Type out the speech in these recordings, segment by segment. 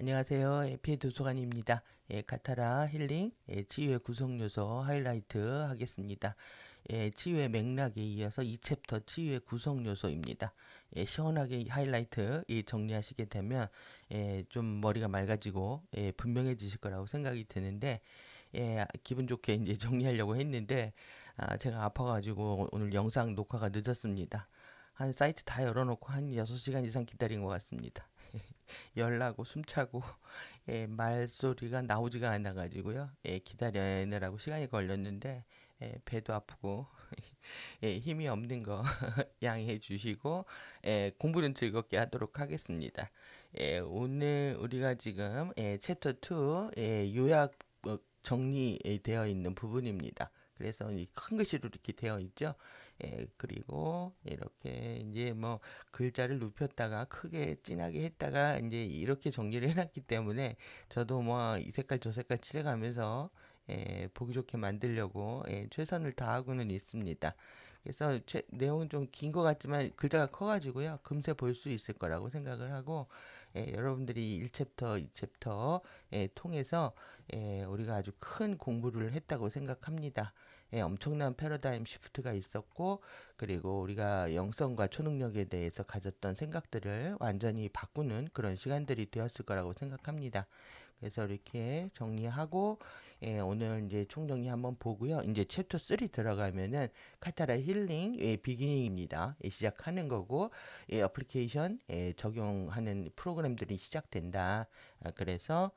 안녕하세요. 피해 도서관입니다. 카타라 힐링 치유의 구성 요소 하이라이트 하겠습니다. 치유의 맥락에 이어서 2챕터 치유의 구성 요소입니다. 시원하게 하이라이트 정리하시게 되면 좀 머리가 맑아지고 분명해지실 거라고 생각이 드는데 기분 좋게 이제 정리하려고 했는데 제가 아파가지고 오늘 영상 녹화가 늦었습니다. 한 사이트 다 열어놓고 한 6시간 이상 기다린 것 같습니다. 열나고 숨차고 말소리가 나오지가 않아가지고요. 기다리느라고 시간이 걸렸는데 배도 아프고 힘이 없는 거 양해해 주시고 공부는 즐겁게 하도록 하겠습니다. 오늘 우리가 지금 챕터 2 요약 정리되어 있는 부분입니다. 그래서 이 큰 글씨로 이렇게 되어 있죠. 그리고 이렇게 이제 뭐 글자를 눕혔다가 크게 진하게 했다가 이제 이렇게 정리를 해놨기 때문에 저도 뭐 이 색깔 저 색깔 칠해가면서 보기 좋게 만들려고 최선을 다하고는 있습니다. 그래서 내용은 좀 긴 것 같지만 글자가 커가지고요. 금세 볼 수 있을 거라고 생각을 하고 여러분들이 1챕터, 2챕터 통해서 우리가 아주 큰 공부를 했다고 생각합니다. 엄청난 패러다임 시프트가 있었고 그리고 우리가 영성과 초능력에 대해서 가졌던 생각들을 완전히 바꾸는 그런 시간들이 되었을 거라고 생각합니다. 그래서 이렇게 정리하고 오늘 이제 총정리 한번 보고요. 이제 챕터 3 들어가면은 카타라 힐링 비기닝입니다. 시작하는 거고 어플리케이션 적용하는 프로그램들이 시작된다. 그래서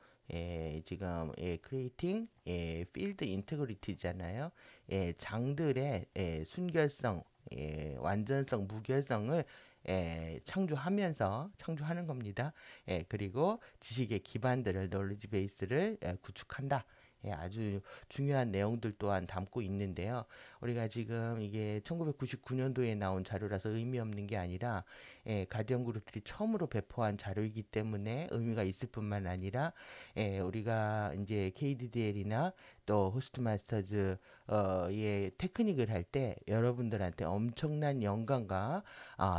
지금 크리에이팅 필드 인테그리티잖아요. 장들의 순결성, 완전성, 무결성을 창조하는 겁니다. 그리고 지식의 기반들을 knowledge base를 구축한다. 아주 중요한 내용들 또한 담고 있는데요. 우리가 지금 이게 1999년도에 나온 자료라서 의미 없는 게 아니라 가디언 그룹들이 처음으로 배포한 자료이기 때문에 의미가 있을 뿐만 아니라 우리가 이제 KDDL이나 또 호스트 마스터즈 의 테크닉을 할 때 여러분들한테 엄청난 영감과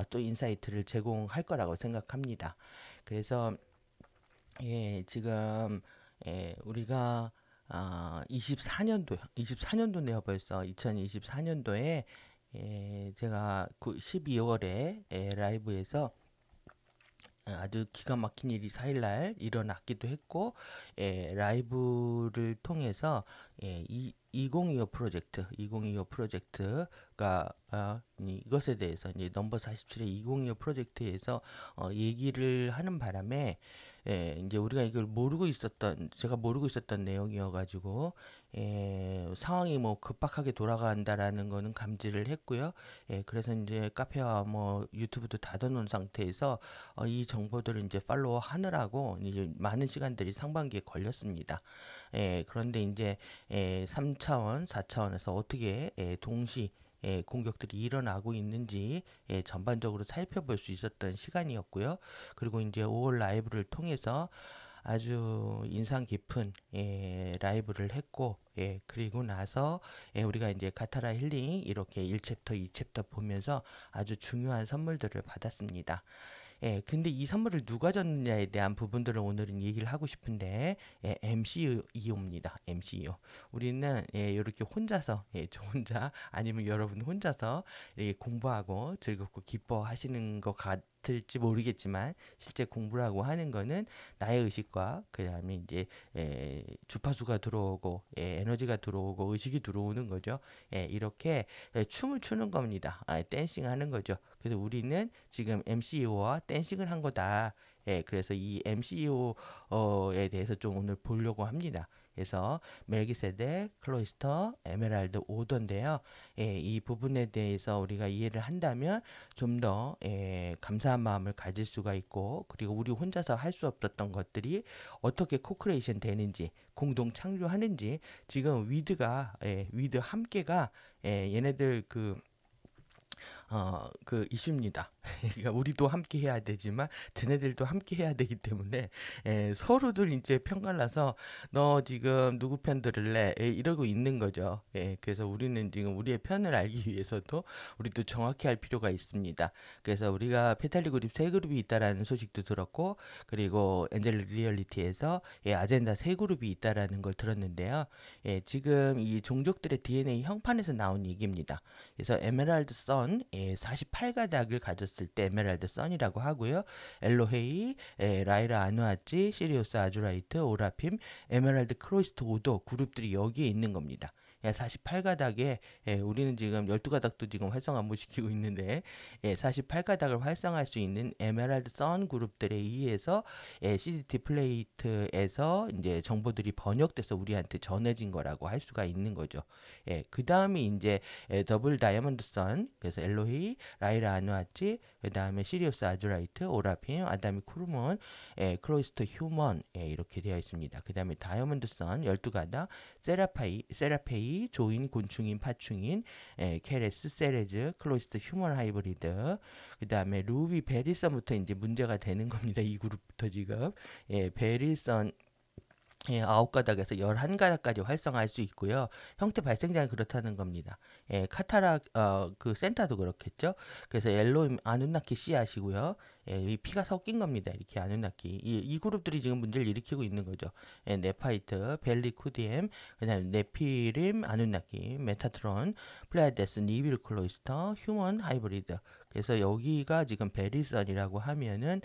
또 인사이트를 제공할 거라고 생각합니다. 그래서 지금 우리가 24년도네요 벌써 2024년도에 제가 12월에 라이브에서 아주 기가 막힌 일이 4일날 일어났기도 했고 라이브를 통해서 2025 프로젝트가 이것에 대해서 이제 넘버 47의 2025 프로젝트에서 얘기를 하는 바람에 이제 우리가 이걸 제가 모르고 있었던 내용이어가지고 상황이 뭐 급박하게 돌아간다라는 거는 감지를 했고요. 그래서 이제 카페와 뭐 유튜브도 닫아놓은 상태에서 이 정보들을 이제 팔로우 하느라고 이제 많은 시간들이 상반기에 걸렸습니다. 그런데 이제 3차원, 4차원에서 어떻게 동시 공격들이 일어나고 있는지 전반적으로 살펴볼 수 있었던 시간이었고요. 그리고 이제 5월 라이브를 통해서 아주 인상 깊은 라이브를 했고 그리고 나서 우리가 이제 카타라 힐링 이렇게 1챕터, 2챕터 보면서 아주 중요한 선물들을 받았습니다. 근데 이 선물을 누가 줬느냐에 대한 부분들을 오늘은 얘기를 하고 싶은데 MCEO입니다. MCEO. 우리는 이렇게 혼자서 저 혼자 아니면 여러분 혼자서 이렇게 공부하고 즐겁고 기뻐하시는 것 같을지 모르겠지만 실제 공부를 하고 하는 거는 나의 의식과 그 다음에 이제 주파수가 들어오고 에너지가 들어오고 의식이 들어오는 거죠. 이렇게 춤을 추는 겁니다. 댄싱 하는 거죠. 그래서 우리는 지금 MCEO와 댄싱을 한 거다. 그래서 이 MCEO에 대해서 좀 오늘 보려고 합니다. 그래서 멜기세덱, 클로이스터, 에메랄드 오더인데요. 이 부분에 대해서 우리가 이해를 한다면 좀 더 감사한 마음을 가질 수가 있고 그리고 우리 혼자서 할 수 없었던 것들이 어떻게 코크레이션 되는지 공동 창조하는지 지금 위드 함께가 얘네들 그 이슈입니다. 그러니까 우리도 함께 해야 되지만 쟤네들도 함께 해야 되기 때문에 서로들 이제 편갈라서 너 지금 누구 편 들을래? 이러고 있는 거죠. 그래서 우리는 지금 우리의 편을 알기 위해서도 우리도 정확히 할 필요가 있습니다. 그래서 우리가 페탈리 그룹 세 그룹이 있다라는 소식도 들었고, 그리고 엔젤 리얼리티에서 아젠다 세 그룹이 있다라는 걸 들었는데요. 지금 이 종족들의 DNA 형판에서 나온 얘기입니다. 그래서 에메랄드 선 48가닥을 가졌을 때 에메랄드 선이라고 하고요. 엘로헤이, 라이라 아누아찌, 시리우스 아주라이트, 오라핌, 에메랄드 크로이스트 오도 그룹들이 여기에 있는 겁니다. 48가닥에 우리는 지금 12가닥도 지금 활성화 못 시키고 있는데 48가닥을 활성화할 수 있는 에메랄드 선 그룹들에 의해서 CDT 플레이트에서 이제 정보들이 번역돼서 우리한테 전해진 거라고 할 수가 있는 거죠. 그 다음에 이제 더블 다이아몬드 선, 그래서 엘로히, 라이라 아누아찌, 그 다음에 시리우스 아주라이트, 오라핌, 아다미 쿠르몬, 크로이스트 휴먼 이렇게 되어 있습니다. 그 다음에 다이아몬드 선 12가닥, 세라페이, 조인, 곤충인, 파충인, 케레스, 세레즈, 클로이스트 휴먼 하이브리드, 그 다음에 루비, 베리선부터 이제 문제가 되는 겁니다. 이 그룹부터 지금 베리선 9가닥에서 11가닥까지 활성화할 수 있고요. 형태 발생장이 그렇다는 겁니다. 카타라 그 센터도 그렇겠죠. 그래서 엘로임 아누나키 씨앗이고요. 이 피가 섞인 겁니다. 이렇게 아누나키. 이 그룹들이 지금 문제를 일으키고 있는 거죠. 네파이트, 벨리쿠디엠, 그다음에 네피림, 아누나키, 메타트론, 플레아데스, 니빌 클로이스터, 휴먼 하이브리드. 그래서 여기가 지금 베리선이라고 하면은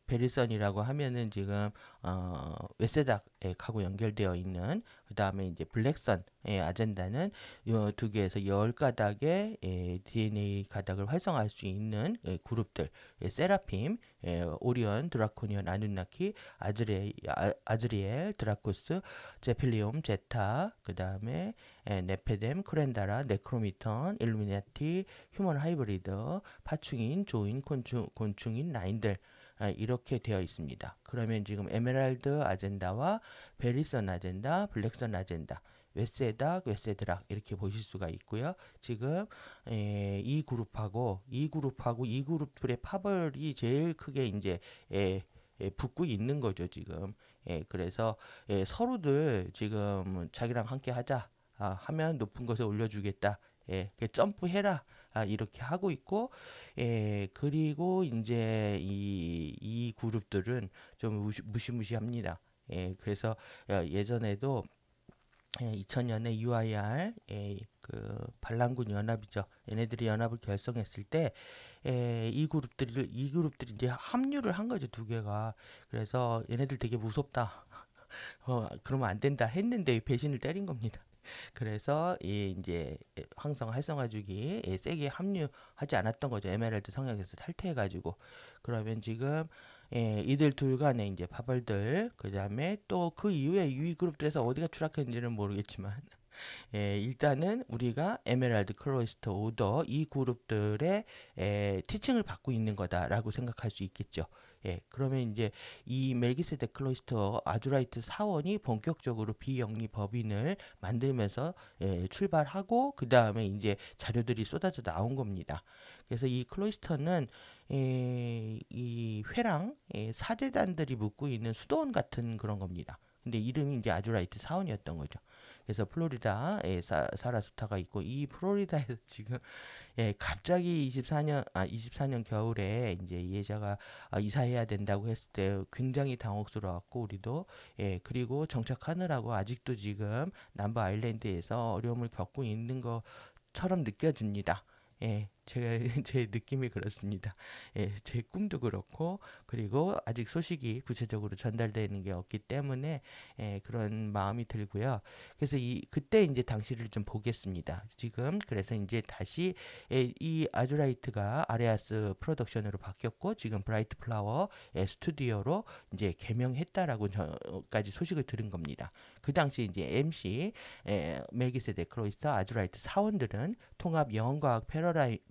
베리선이라고 하면은 지금 웨세닥하고 연결되어 있는, 그 다음에 이제 블랙선 아젠다는 두 개에서 10가닥의 DNA 가닥을 활성화할 수 있는 그룹들, 세라핌, 오리온, 드라코니온, 아누나키, 아즈리엘, 드라코스, 제필리움, 제타, 그 다음에 네페뎀, 크렌다라, 네크로미턴, 일루미나티, 휴먼 하이브리드, 파충인, 조인, 곤충인, 라인들, 이렇게 되어 있습니다. 그러면 지금 에메랄드 아젠다와 베리선 아젠다, 블랙선 아젠다, 웨세닥, 웨세드락 이렇게 보실 수가 있고요. 지금 이 그룹하고 이 그룹들의 파벌이 제일 크게 이제 붙고 있는 거죠, 지금. 그래서 서로들 지금 자기랑 함께 하자. 하면 높은 것에 올려주겠다. 점프해라. 이렇게 하고 있고, 그리고 이제 이 그룹들은 좀 무시무시합니다. 그래서 예전에도 2000년에 UIR 그 반란군 연합이죠. 얘네들이 연합을 결성했을 때 이 그룹들이 이제 합류를 한 거죠, 두 개가. 그래서 얘네들 되게 무섭다. 그러면 안 된다 했는데 배신을 때린 겁니다. 그래서 이제 항상 활성화주기 세게 합류하지 않았던 거죠. 에메랄드 성향에서 탈퇴해가지고. 그러면 지금 이들 둘 간의 이제 파벌들, 그 다음에 또 그 이후에 유이 그룹들에서 어디가 추락했는지는 모르겠지만 일단은 우리가 에메랄드, 클로이스트, 오더 이 그룹들의 티칭을 받고 있는 거다라고 생각할 수 있겠죠. 그러면 이제 이 멜기세덱, 클로이스터, 아주라이트 사원이 본격적으로 비영리 법인을 만들면서 출발하고, 그 다음에 이제 자료들이 쏟아져 나온 겁니다. 그래서 이 클로이스터는 이 회랑 사제단들이 묵고 있는 수도원 같은 그런 겁니다. 근데 이름이 이제 아주라이트 사원이었던 거죠. 그래서 플로리다에 사라수타가 있고, 이 플로리다에서 지금 갑자기 24년 겨울에 이제 예자가 이사해야 된다고 했을 때 굉장히 당혹스러웠고, 우리도 그리고 정착하느라고 아직도 지금 남부 아일랜드에서 어려움을 겪고 있는 것처럼 느껴집니다. 제 느낌이 그렇습니다. 제 꿈도 그렇고, 그리고 아직 소식이 구체적으로 전달되는 게 없기 때문에 그런 마음이 들고요. 그래서 그때 이제 당시를 좀 보겠습니다. 지금 그래서 이제 다시 이 아주라이트가 아레아스 프로덕션으로 바뀌었고, 지금 브라이트 플라워 스튜디오로 이제 개명했다라고 저까지 소식을 들은 겁니다. 그 당시 이제 MC 멜기세덱, 클로이스터, 아주라이트 사원들은 통합 영과학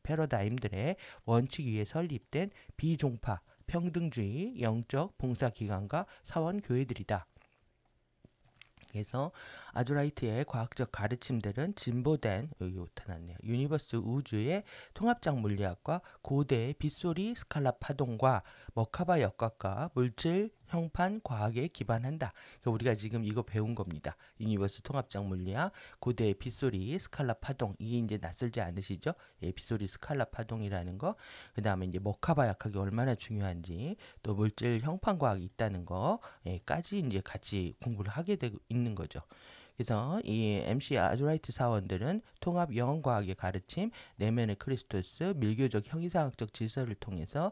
패러다임들의 원칙 위에 설립된 비종파, 평등주의, 영적 봉사기관과 사원 교회들이다. 그래서 아주라이트의 과학적 가르침들은 진보된 여기 나타났네요. 유니버스 우주의 통합적 물리학과 고대의 빗소리 스칼라 파동과 머카바 역학과 물질 형판 과학에 기반한다. 그러니까 우리가 지금 이거 배운 겁니다. 유니버스 통합적 물리학, 고대의 빗소리 스칼라 파동, 이게 이제 낯설지 않으시죠? 예, 빗소리 스칼라 파동이라는 거. 그 다음에 이제 머카바 역학이 얼마나 중요한지, 또 물질 형판 과학이 있다는 거까지 이제 같이 공부를 하게 되고 있는 거죠. 그래서 이 MC 아주라이트 사원들은 통합 영과학의 가르침, 내면의 크리스토스, 밀교적 형이상학적 질서를 통해서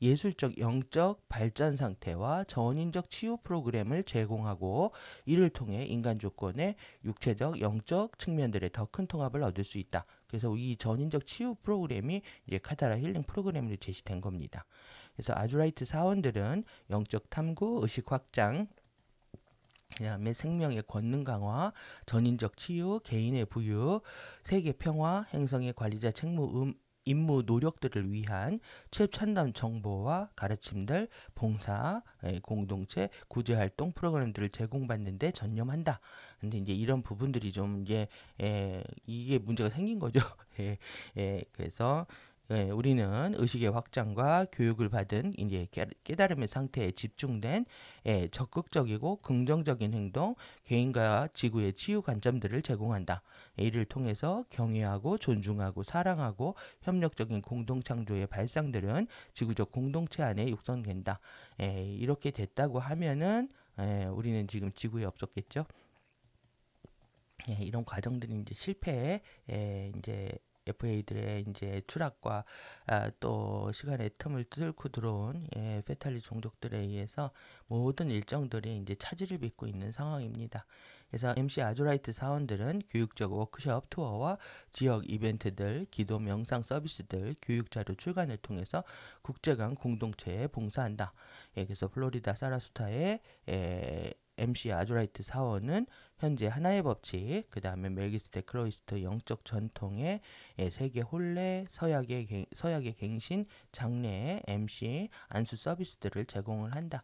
예술적 영적 발전 상태와 전인적 치유 프로그램을 제공하고, 이를 통해 인간 조건의 육체적 영적 측면들의 더 큰 통합을 얻을 수 있다. 그래서 이 전인적 치유 프로그램이 이제 카타라 힐링 프로그램으로 제시된 겁니다. 그래서 아주라이트 사원들은 영적 탐구, 의식 확장, 그다음에 생명의 권능 강화, 전인적 치유, 개인의 부유, 세계 평화, 행성의 관리자 책무 임무 노력들을 위한 최첨단 정보와 가르침들, 봉사, 공동체, 구제활동 프로그램들을 제공받는 데 전념한다. 근데 이제 이런 부분들이 좀 이제 이게 문제가 생긴 거죠. 그래서 우리는 의식의 확장과 교육을 받은 이제 깨달음의 상태에 집중된 적극적이고 긍정적인 행동, 개인과 지구의 치유 관점들을 제공한다. 이를 통해서 경외하고 존중하고 사랑하고 협력적인 공동창조의 발상들은 지구적 공동체 안에 육성된다. 이렇게 됐다고 하면은 우리는 지금 지구에 없었겠죠. 이런 과정들이 이제 실패에 이제 FA들의 이제 추락과 또 시간의 틈을 뚫고 들어온 페탈리 종족들에 의해서 모든 일정들이 이제 차질을 빚고 있는 상황입니다. 그래서 MC 아주라이트 사원들은 교육적 워크숍 투어와 지역 이벤트들, 기도 명상 서비스들, 교육 자료 출간을 통해서 국제 간 공동체에 봉사한다. 그래서 플로리다 사라수타의 MC 아주라이트 사원은 현재 하나의 법칙, 그 다음에 멜기세덱 크로이스트 영적 전통의 세계 혼례, 서약의 갱신, 장례, MC, 안수 서비스들을 제공을 한다.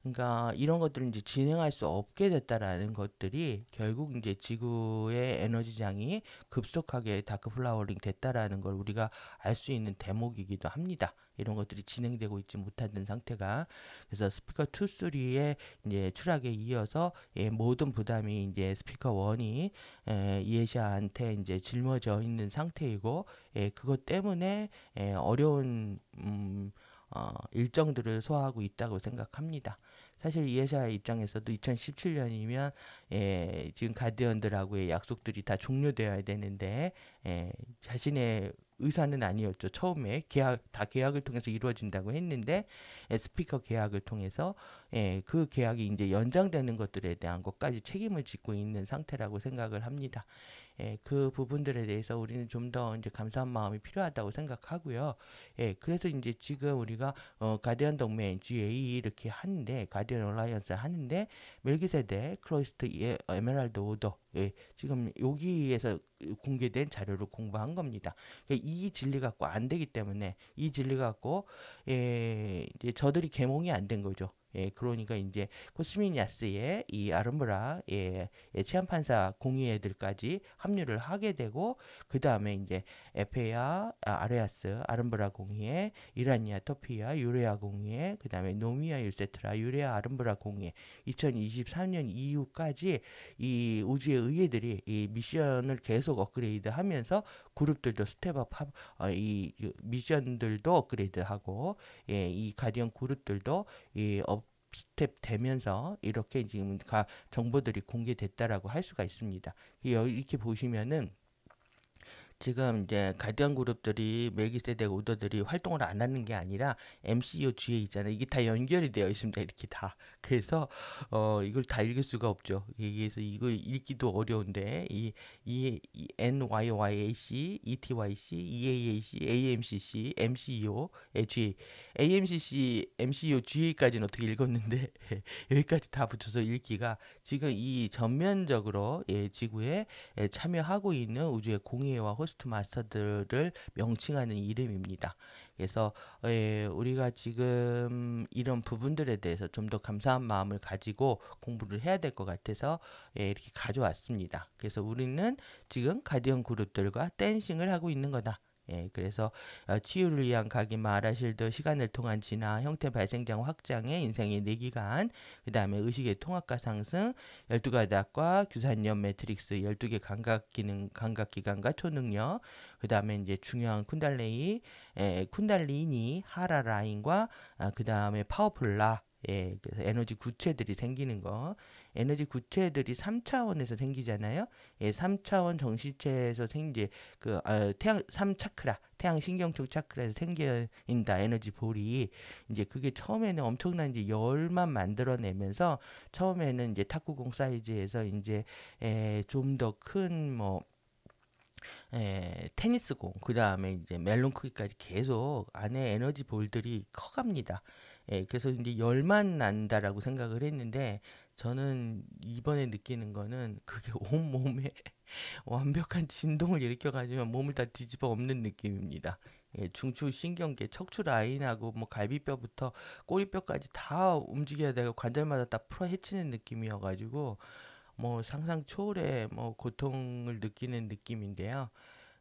그러니까 이런 것들을 이제 진행할 수 없게 됐다라는 것들이 결국 이제 지구의 에너지장이 급속하게 다크 플라워링 됐다라는 걸 우리가 알 수 있는 대목이기도 합니다. 이런 것들이 진행되고 있지 못하는 상태가. 그래서 스피커 2, 3의 이제 추락에 이어서 모든 부담이 이제 스피커 1이 이에샤한테 이제 짊어져 있는 상태이고, 그것 때문에 어려운 일정들을 소화하고 있다고 생각합니다. 사실 이에샤의 입장에서도 2017년이면 지금 가디언들하고의 약속들이 다 종료되어야 되는데 자신의 의사는 아니었죠. 처음에 계약을 통해서 이루어진다고 했는데 스피커 계약을 통해서 그 계약이 이제 연장되는 것들에 대한 것까지 책임을 짓고 있는 상태라고 생각을 합니다. 그 부분들에 대해서 우리는 좀 더 이제 감사한 마음이 필요하다고 생각하고요. 그래서 이제 지금 우리가 가디언 동맹 GA 이렇게 하는데, 가디언 얼라이언스 하는데, 멜기세덱 크로이스트 에메랄드 오더, 지금 여기에서 공개된 자료를 공부한 겁니다. 이 진리 갖고 안 되기 때문에, 이 진리 갖고 이제 저들이 계몽이 안 된 거죠. 그러니까 이제 코스미니아스의 이 아름브라 치안판사 공의회들까지 합류를 하게 되고, 그 다음에 이제 에페야, 아레아스, 아름브라 공의회, 이라니아 토피아, 유레아 공의회, 그 다음에 노미아 유세트라, 유레아 아름브라 공의회, 2023년 이후까지 이 우주의 의회들이 이 미션을 계속 업그레이드하면서 그룹들도 스텝업, 이 미션들도 업그레이드하고, 이 가디언 그룹들도 이 스텝 되면서 이렇게 지금 정보들이 공개됐다라고 할 수가 있습니다. 이렇게 보시면은 지금 이제 가디언 그룹들이 멜기세덱 오더들이 활동을 안 하는 게 아니라 MCU 뒤에 있잖아요. 이게 다 연결이 되어 있습니다. 이렇게 다. 그래서 이걸 다 읽을 수가 없죠. 그래서 이거 읽기도 어려운데 이 NYYAC, ETYC, EAAC, AMCC, MCU, G, AMCC, MCU, GA까지는 어떻게 읽었는데 여기까지 다 붙여서 읽기가 지금 이 전면적으로 지구에 참여하고 있는 우주의 공의회와 호스트 마스터들을 명칭하는 이름입니다. 그래서 우리가 지금 이런 부분들에 대해서 좀 더 감사한 마음을 가지고 공부를 해야 될 것 같아서 이렇게 가져왔습니다. 그래서 우리는 지금 가디언 그룹들과 댄싱을 하고 있는 거다. 그래서 치유를 위한 각인 마라실드 시간을 통한 진화 형태 발생장 확장의 인생의 4기간 그 다음에 의식의 통합과 상승 12가닥과 규산염 매트릭스 12개 감각기관과 초능력 그 다음에 이제 중요한 쿤달리니 하라 라인과 그 다음에 파워풀라 그래서 에너지 구체들이 생기는 거. 에너지 구체들이 3차원에서 생기잖아요. 3차원 정신체에서 생기 태양 3차크라, 태양 신경쪽 차크라에서 생긴다. 에너지 볼이 이제 그게 처음에는 엄청난 이제 열만 만들어내면서 처음에는 이제 탁구공 사이즈에서 이제 좀 더 큰 테니스공, 그 다음에 이제 멜론 크기까지 계속 안에 에너지 볼들이 커갑니다. 그래서 이제 열만 난다라고 생각을 했는데, 저는 이번에 느끼는 거는 그게 온몸에 완벽한 진동을 일으켜가지고 몸을 다 뒤집어 엎는 느낌입니다. 중추 신경계, 척추 라인하고 뭐 갈비뼈부터 꼬리뼈까지 다 움직여야 되고 관절마다 다 풀어 헤치는 느낌이어가지고 뭐 상상 초월의 뭐 고통을 느끼는 느낌인데요.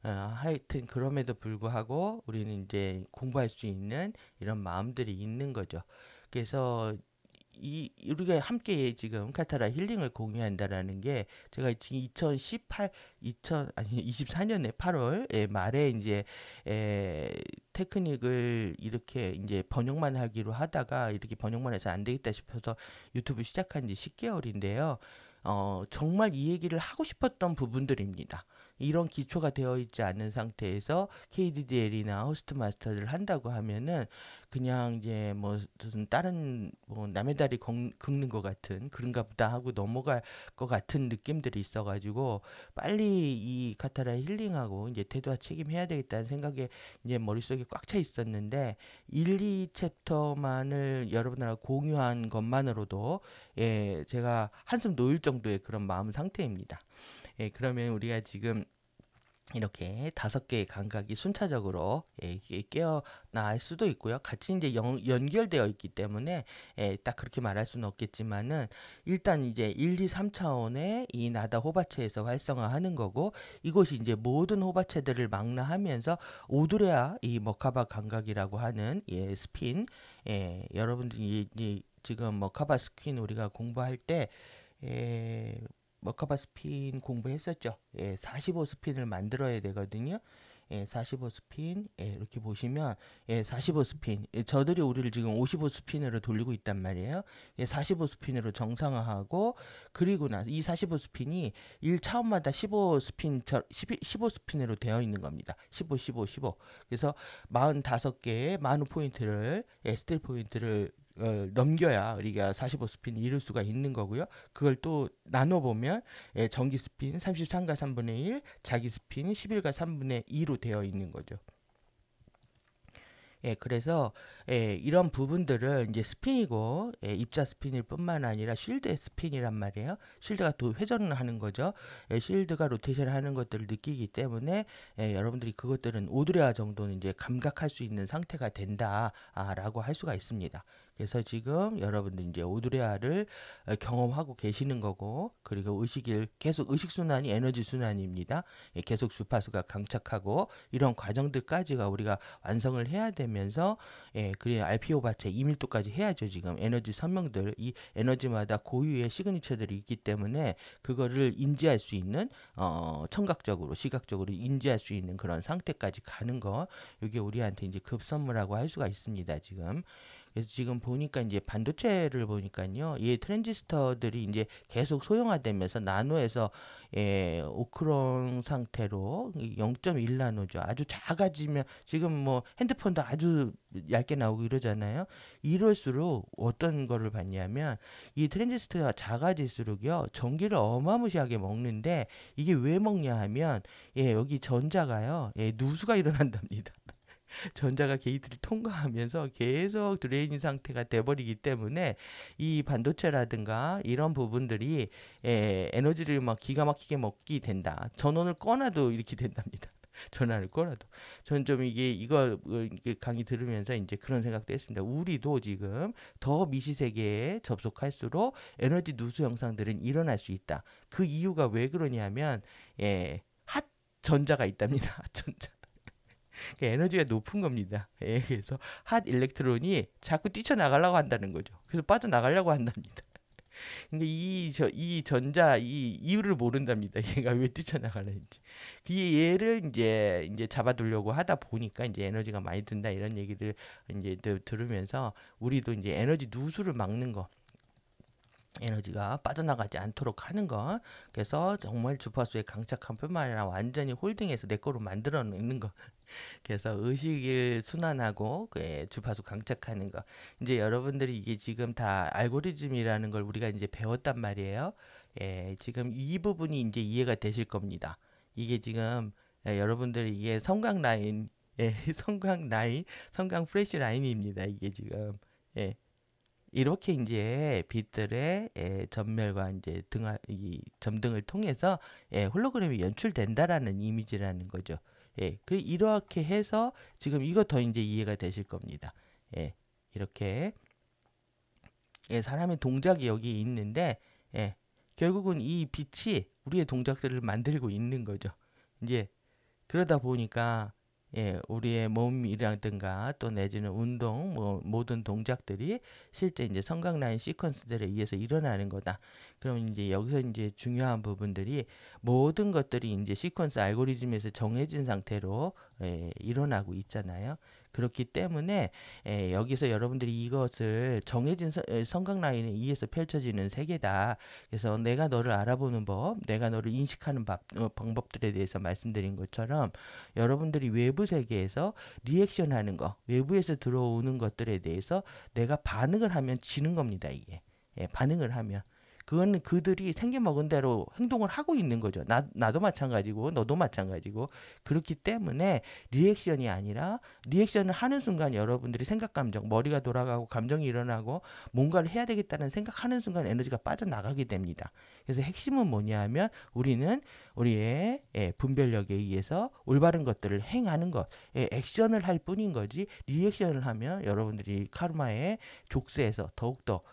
하여튼 그럼에도 불구하고 우리는 이제 공부할 수 있는 이런 마음들이 있는 거죠. 그래서 우리가 함께 지금 카타라 힐링을 공유한다라는 게 제가 지금 24년에 8월 말에 이제 테크닉을 이렇게 이제 번역만 하기로 하다가 이렇게 번역만 해서 안 되겠다 싶어서 유튜브 시작한 지 10개월인데요. 정말 이 얘기를 하고 싶었던 부분들입니다. 이런 기초가 되어 있지 않은 상태에서 KDDL이나 호스트 마스터를 한다고 하면은 그냥 이제 뭐 무슨 다른 뭐 남의 다리 긁는 것 같은 그런가 보다 하고 넘어갈 것 같은 느낌들이 있어가지고 빨리 이 카타라 힐링하고 이제 태도와 책임해야 되겠다는 생각에 이제 머릿속에 꽉 차 있었는데 1, 2챕터만을 여러분들하고 공유한 것만으로도 제가 한숨 놓일 정도의 그런 마음 상태입니다. 그러면 우리가 지금 이렇게 5개의 감각이 순차적으로 깨어날 수도 있고요. 같이 이제 연결되어 있기 때문에 딱 그렇게 말할 수는 없겠지만은 일단 이제 1, 2, 3차원의 이 나다 호바체에서 활성화하는 거고 이것이 이제 모든 호바체들을 망라하면서 오드레아 이 머카바 감각이라고 하는 스핀 여러분들이 지금 머카바 스핀 우리가 공부할 때 머카바 스핀 공부했었죠. 45 스핀을 만들어야 되거든요. 45 스핀 이렇게 보시면 45 스핀 저들이 우리를 지금 55 스핀으로 돌리고 있단 말이에요. 45 스핀으로 정상화하고 그리고 나서 이 45 스핀이 1차원마다 15 스핀으로 되어 있는 겁니다. 15, 15, 15. 그래서 45개의 마누 포인트를 스틸 포인트를 넘겨야 우리가 45 스핀 이룰 수가 있는 거고요. 그걸 또 나눠보면 전기 스핀 33가 3분의 1, 자기 스핀 11가 3분의 2로 되어 있는 거죠. 그래서 이런 부분들을 이제 스핀이고 입자 스핀일 뿐만 아니라 쉴드의 스핀이란 말이에요. 쉴드가 또 회전을 하는 거죠. 쉴드가 로테이션을 하는 것들을 느끼기 때문에 여러분들이 그것들은 오드레아 정도는 이제 감각할 수 있는 상태가 된다라고 할 수가 있습니다. 그래서 지금 여러분들 이제 오드레아를 경험하고 계시는 거고 그리고 의식을 계속 의식 순환이 에너지 순환입니다. 계속 주파수가 강착하고 이런 과정들까지가 우리가 완성을 해야 되면서 그래 RPO 바체 2밀도까지 해야죠. 지금 에너지 선명들 이 에너지마다 고유의 시그니처들이 있기 때문에 그거를 인지할 수 있는 청각적으로 시각적으로 인지할 수 있는 그런 상태까지 가는 거 이게 우리한테 이제 급선무라고 할 수가 있습니다. 지금. 그래서 지금 보니까 이제 반도체를 보니까요, 이 트랜지스터들이 이제 계속 소형화되면서 나노에서 오크론 상태로 0.1나노죠. 아주 작아지면 지금 뭐 핸드폰도 아주 얇게 나오고 이러잖아요. 이럴수록 어떤 거를 봤냐면 이 트랜지스터가 작아질수록요 전기를 어마무시하게 먹는데 이게 왜 먹냐 하면 여기 전자가요 누수가 일어난답니다. 전자가 게이트를 통과하면서 계속 드레인 상태가 돼버리기 때문에 이 반도체라든가 이런 부분들이 에너지를 막 기가 막히게 먹게 된다. 전원을 꺼놔도 이렇게 된답니다. 전화를 꺼라도. 전 좀 이거 이게 강의 들으면서 이제 그런 생각도 했습니다. 우리도 지금 더 미시세계에 접속할수록 에너지 누수 현상들은 일어날 수 있다. 그 이유가 왜 그러냐면 핫 전자가 있답니다. 핫 전자. 그 에너지가 높은 겁니다. 그래서 핫 일렉트론이 자꾸 뛰쳐나가려고 한다는 거죠. 그래서 빠져나가려고 한답니다. 그러니까 이 전자 이 이유를 모른답니다. 얘가 왜 뛰쳐나가는지. 그 얘를 이제 잡아두려고 하다 보니까 이제 에너지가 많이 든다 이런 얘기를 이제 들으면서 우리도 이제 에너지 누수를 막는 거. 에너지가 빠져나가지 않도록 하는 거. 그래서 정말 주파수에 강착한 뿐만 아니라 완전히 홀딩해서 내 거로 만들어내는 거. 그래서 의식을 순환하고 주파수 강착하는 거. 이제 여러분들이 이게 지금 다 알고리즘이라는 걸 우리가 이제 배웠단 말이에요. 지금 이 부분이 이제 이해가 되실 겁니다. 이게 지금 여러분들이 이게 성강 라인, 성강 라인, 성강 프레시 라인입니다. 이게 지금 이렇게 이제 빛들의 전멸과 이제 이 점등을 통해서 홀로그램이 연출된다라는 이미지라는 거죠. 그 이렇게 해서 지금 이거 더 이제 이해가 되실 겁니다. 이렇게 사람의 동작이 여기 있는데 결국은 이 빛이 우리의 동작들을 만들고 있는 거죠. 이제 그러다 보니까 우리의 몸이라든가 또 내지는 운동, 뭐 모든 동작들이 실제 이제 성각 라인 시퀀스들에 의해서 일어나는 거다. 그럼 이제 여기서 이제 중요한 부분들이 모든 것들이 이제 시퀀스 알고리즘에서 정해진 상태로 일어나고 있잖아요. 그렇기 때문에 여기서 여러분들이 이것을 정해진 성각 라인에 의해서 펼쳐지는 세계다. 그래서 내가 너를 알아보는 법, 내가 너를 인식하는 방법들에 대해서 말씀드린 것처럼 여러분들이 외부 세계에서 리액션하는 거, 외부에서 들어오는 것들에 대해서 내가 반응을 하면 지는 겁니다. 이게 반응을 하면. 그거는 그들이 생겨먹은 대로 행동을 하고 있는 거죠. 나도 마찬가지고 너도 마찬가지고. 그렇기 때문에 리액션이 아니라 리액션을 하는 순간 여러분들이 생각 감정, 머리가 돌아가고 감정이 일어나고 뭔가를 해야 되겠다는 생각하는 순간 에너지가 빠져나가게 됩니다. 그래서 핵심은 뭐냐 하면 우리는 우리의 분별력에 의해서 올바른 것들을 행하는 것, 액션을 할 뿐인 거지 리액션을 하면 여러분들이 카르마의 족쇄에서 더욱더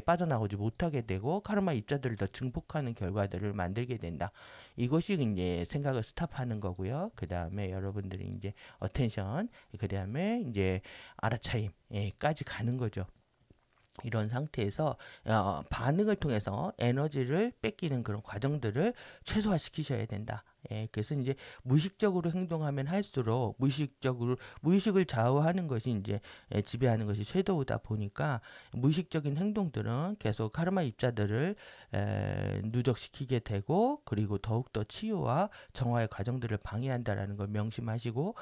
빠져나오지 못하게 되고 카르마 입자들을 더 증폭하는 결과들을 만들게 된다. 이것이 이제 생각을 스탑하는 거고요. 그 다음에 여러분들이 이제 어텐션, 그 다음에 이제 알아차림까지 가는 거죠. 이런 상태에서 반응을 통해서 에너지를 뺏기는 그런 과정들을 최소화시키셔야 된다. 그래서 이제 무의식적으로 행동하면 할수록 무의식을 좌우하는 것이 이제 지배하는 것이 섀도우다 보니까 무의식적인 행동들은 계속 카르마 입자들을 누적시키게 되고 그리고 더욱더 치유와 정화의 과정들을 방해한다라는 걸 명심하시고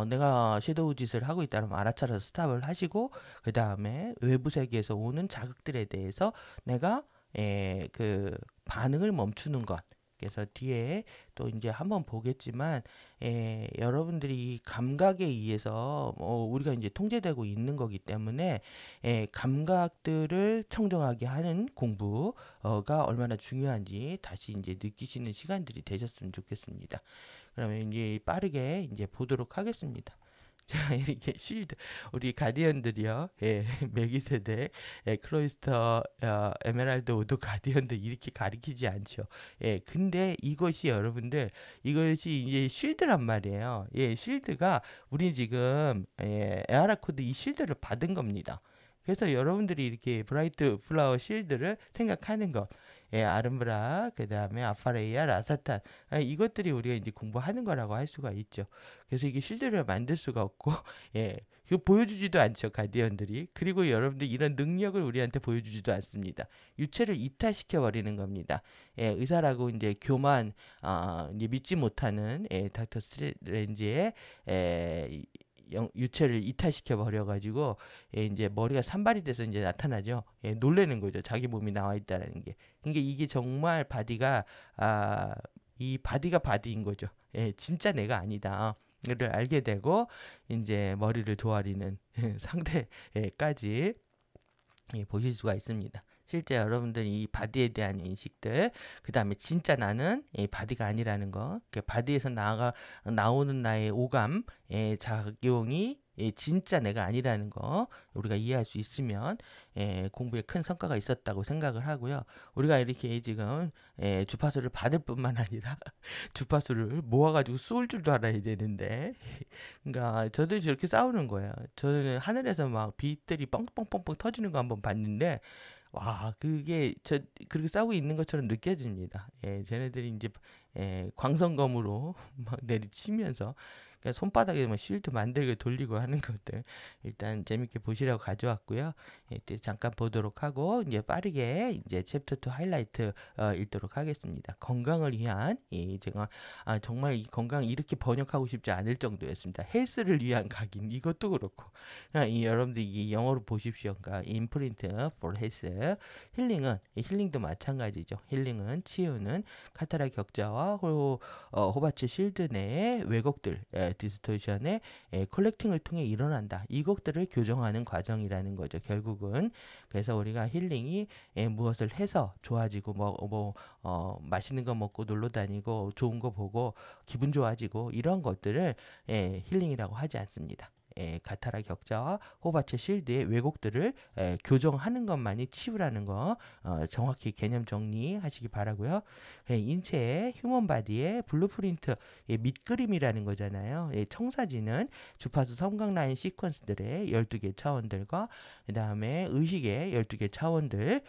내가 섀도우 짓을 하고 있다면 알아차려서 스탑을 하시고 그 다음에 외부 세계에서 오는 자극들에 대해서 내가 그 반응을 멈추는 것. 그래서 뒤에 또 이제 한번 보겠지만 여러분들이 감각에 의해서 우리가 이제 통제되고 있는 거기 때문에 감각들을 청정하게 하는 공부가 얼마나 중요한지 다시 이제 느끼시는 시간들이 되셨으면 좋겠습니다. 그러면 이제 빠르게 이제 보도록 하겠습니다. 자, 이렇게 쉴드 우리 가디언들이요. 메기세덱, 클로이스터, 에메랄드 오도 가디언들 이렇게 가리키지 않죠. 근데 이것이 여러분들 이것이 이제 쉴드란 말이에요. 쉴드가 우리 지금 에아라 코드 이 쉴드를 받은 겁니다. 그래서 여러분들이 이렇게 브라이트 플라워 쉴드를 생각하는 것. 아름브라, 그 다음에 아파레이아, 라사탄. 이것들이 우리가 이제 공부하는 거라고 할 수가 있죠. 그래서 이게 쉴드를 만들 수가 없고, 이거 보여주지도 않죠, 가디언들이. 그리고 여러분들 이런 능력을 우리한테 보여주지도 않습니다. 유체를 이탈시켜 버리는 겁니다. 의사라고 이제 교만, 이제 믿지 못하는 닥터 스트레인지의 유체를 이탈시켜 버려가지고 이제 머리가 산발이 돼서 이제 나타나죠. 놀래는 거죠. 자기 몸이 나와 있다라는 게. 그러니까 이게 정말 바디가 이 바디가 바디인 거죠. 진짜 내가 아니다. 를 알게 되고 이제 머리를 도아리는 상태까지 보실 수가 있습니다. 실제 여러분들이 이 바디에 대한 인식들, 그 다음에 진짜 나는 이 바디가 아니라는 거, 바디에서 나오는 나의 오감의 작용이 진짜 내가 아니라는 거 우리가 이해할 수 있으면 공부에 큰 성과가 있었다고 생각을 하고요. 우리가 이렇게 지금 주파수를 받을 뿐만 아니라 주파수를 모아가지고 쏠 줄도 알아야 되는데 그러니까 저도 저렇게 싸우는 거예요. 저는 하늘에서 막 빛들이 뻥뻥뻥뻥 터지는 거 한번 봤는데 와, 그게 그렇게 싸우고 있는 것처럼 느껴집니다. 쟤네들이 이제 광선검으로 막 내리치면서 그러니까 손바닥에 뭐 쉴드 만들게 돌리고 하는 것들 일단 재밌게 보시라고 가져왔고요. 또 잠깐 보도록 하고 이제 빠르게 이제 챕터 2 하이라이트 읽도록 하겠습니다. 건강을 위한 제가 정말 이 건강 이렇게 번역하고 싶지 않을 정도였습니다. 헬스를 위한 각인 이것도 그렇고 이 여러분들 이 영어로 보십시오. 그러니까 imprint for health 힐링은 힐링도 마찬가지죠. 힐링은 치유는 카타라 격자와 호바츠 실드 내의 왜곡들 디스토션의 컬렉팅을 통해 일어난다. 이 곡들을 교정하는 과정이라는 거죠. 결국은 그래서 우리가 힐링이 무엇을 해서 좋아지고 맛있는 거 먹고 놀러 다니고 좋은 거 보고 기분 좋아지고 이런 것들을 힐링이라고 하지 않습니다. 가타라 격자와 호바체 실드의 왜곡들을 교정하는 것만이 치유라는 거 정확히 개념 정리하시기 바라고요. 인체의 휴먼 바디의 블루프린트 밑그림이라는 거잖아요. 청사진은 주파수 섬광 라인 시퀀스들의 12개 차원들과 그 다음에 의식의 12개 차원들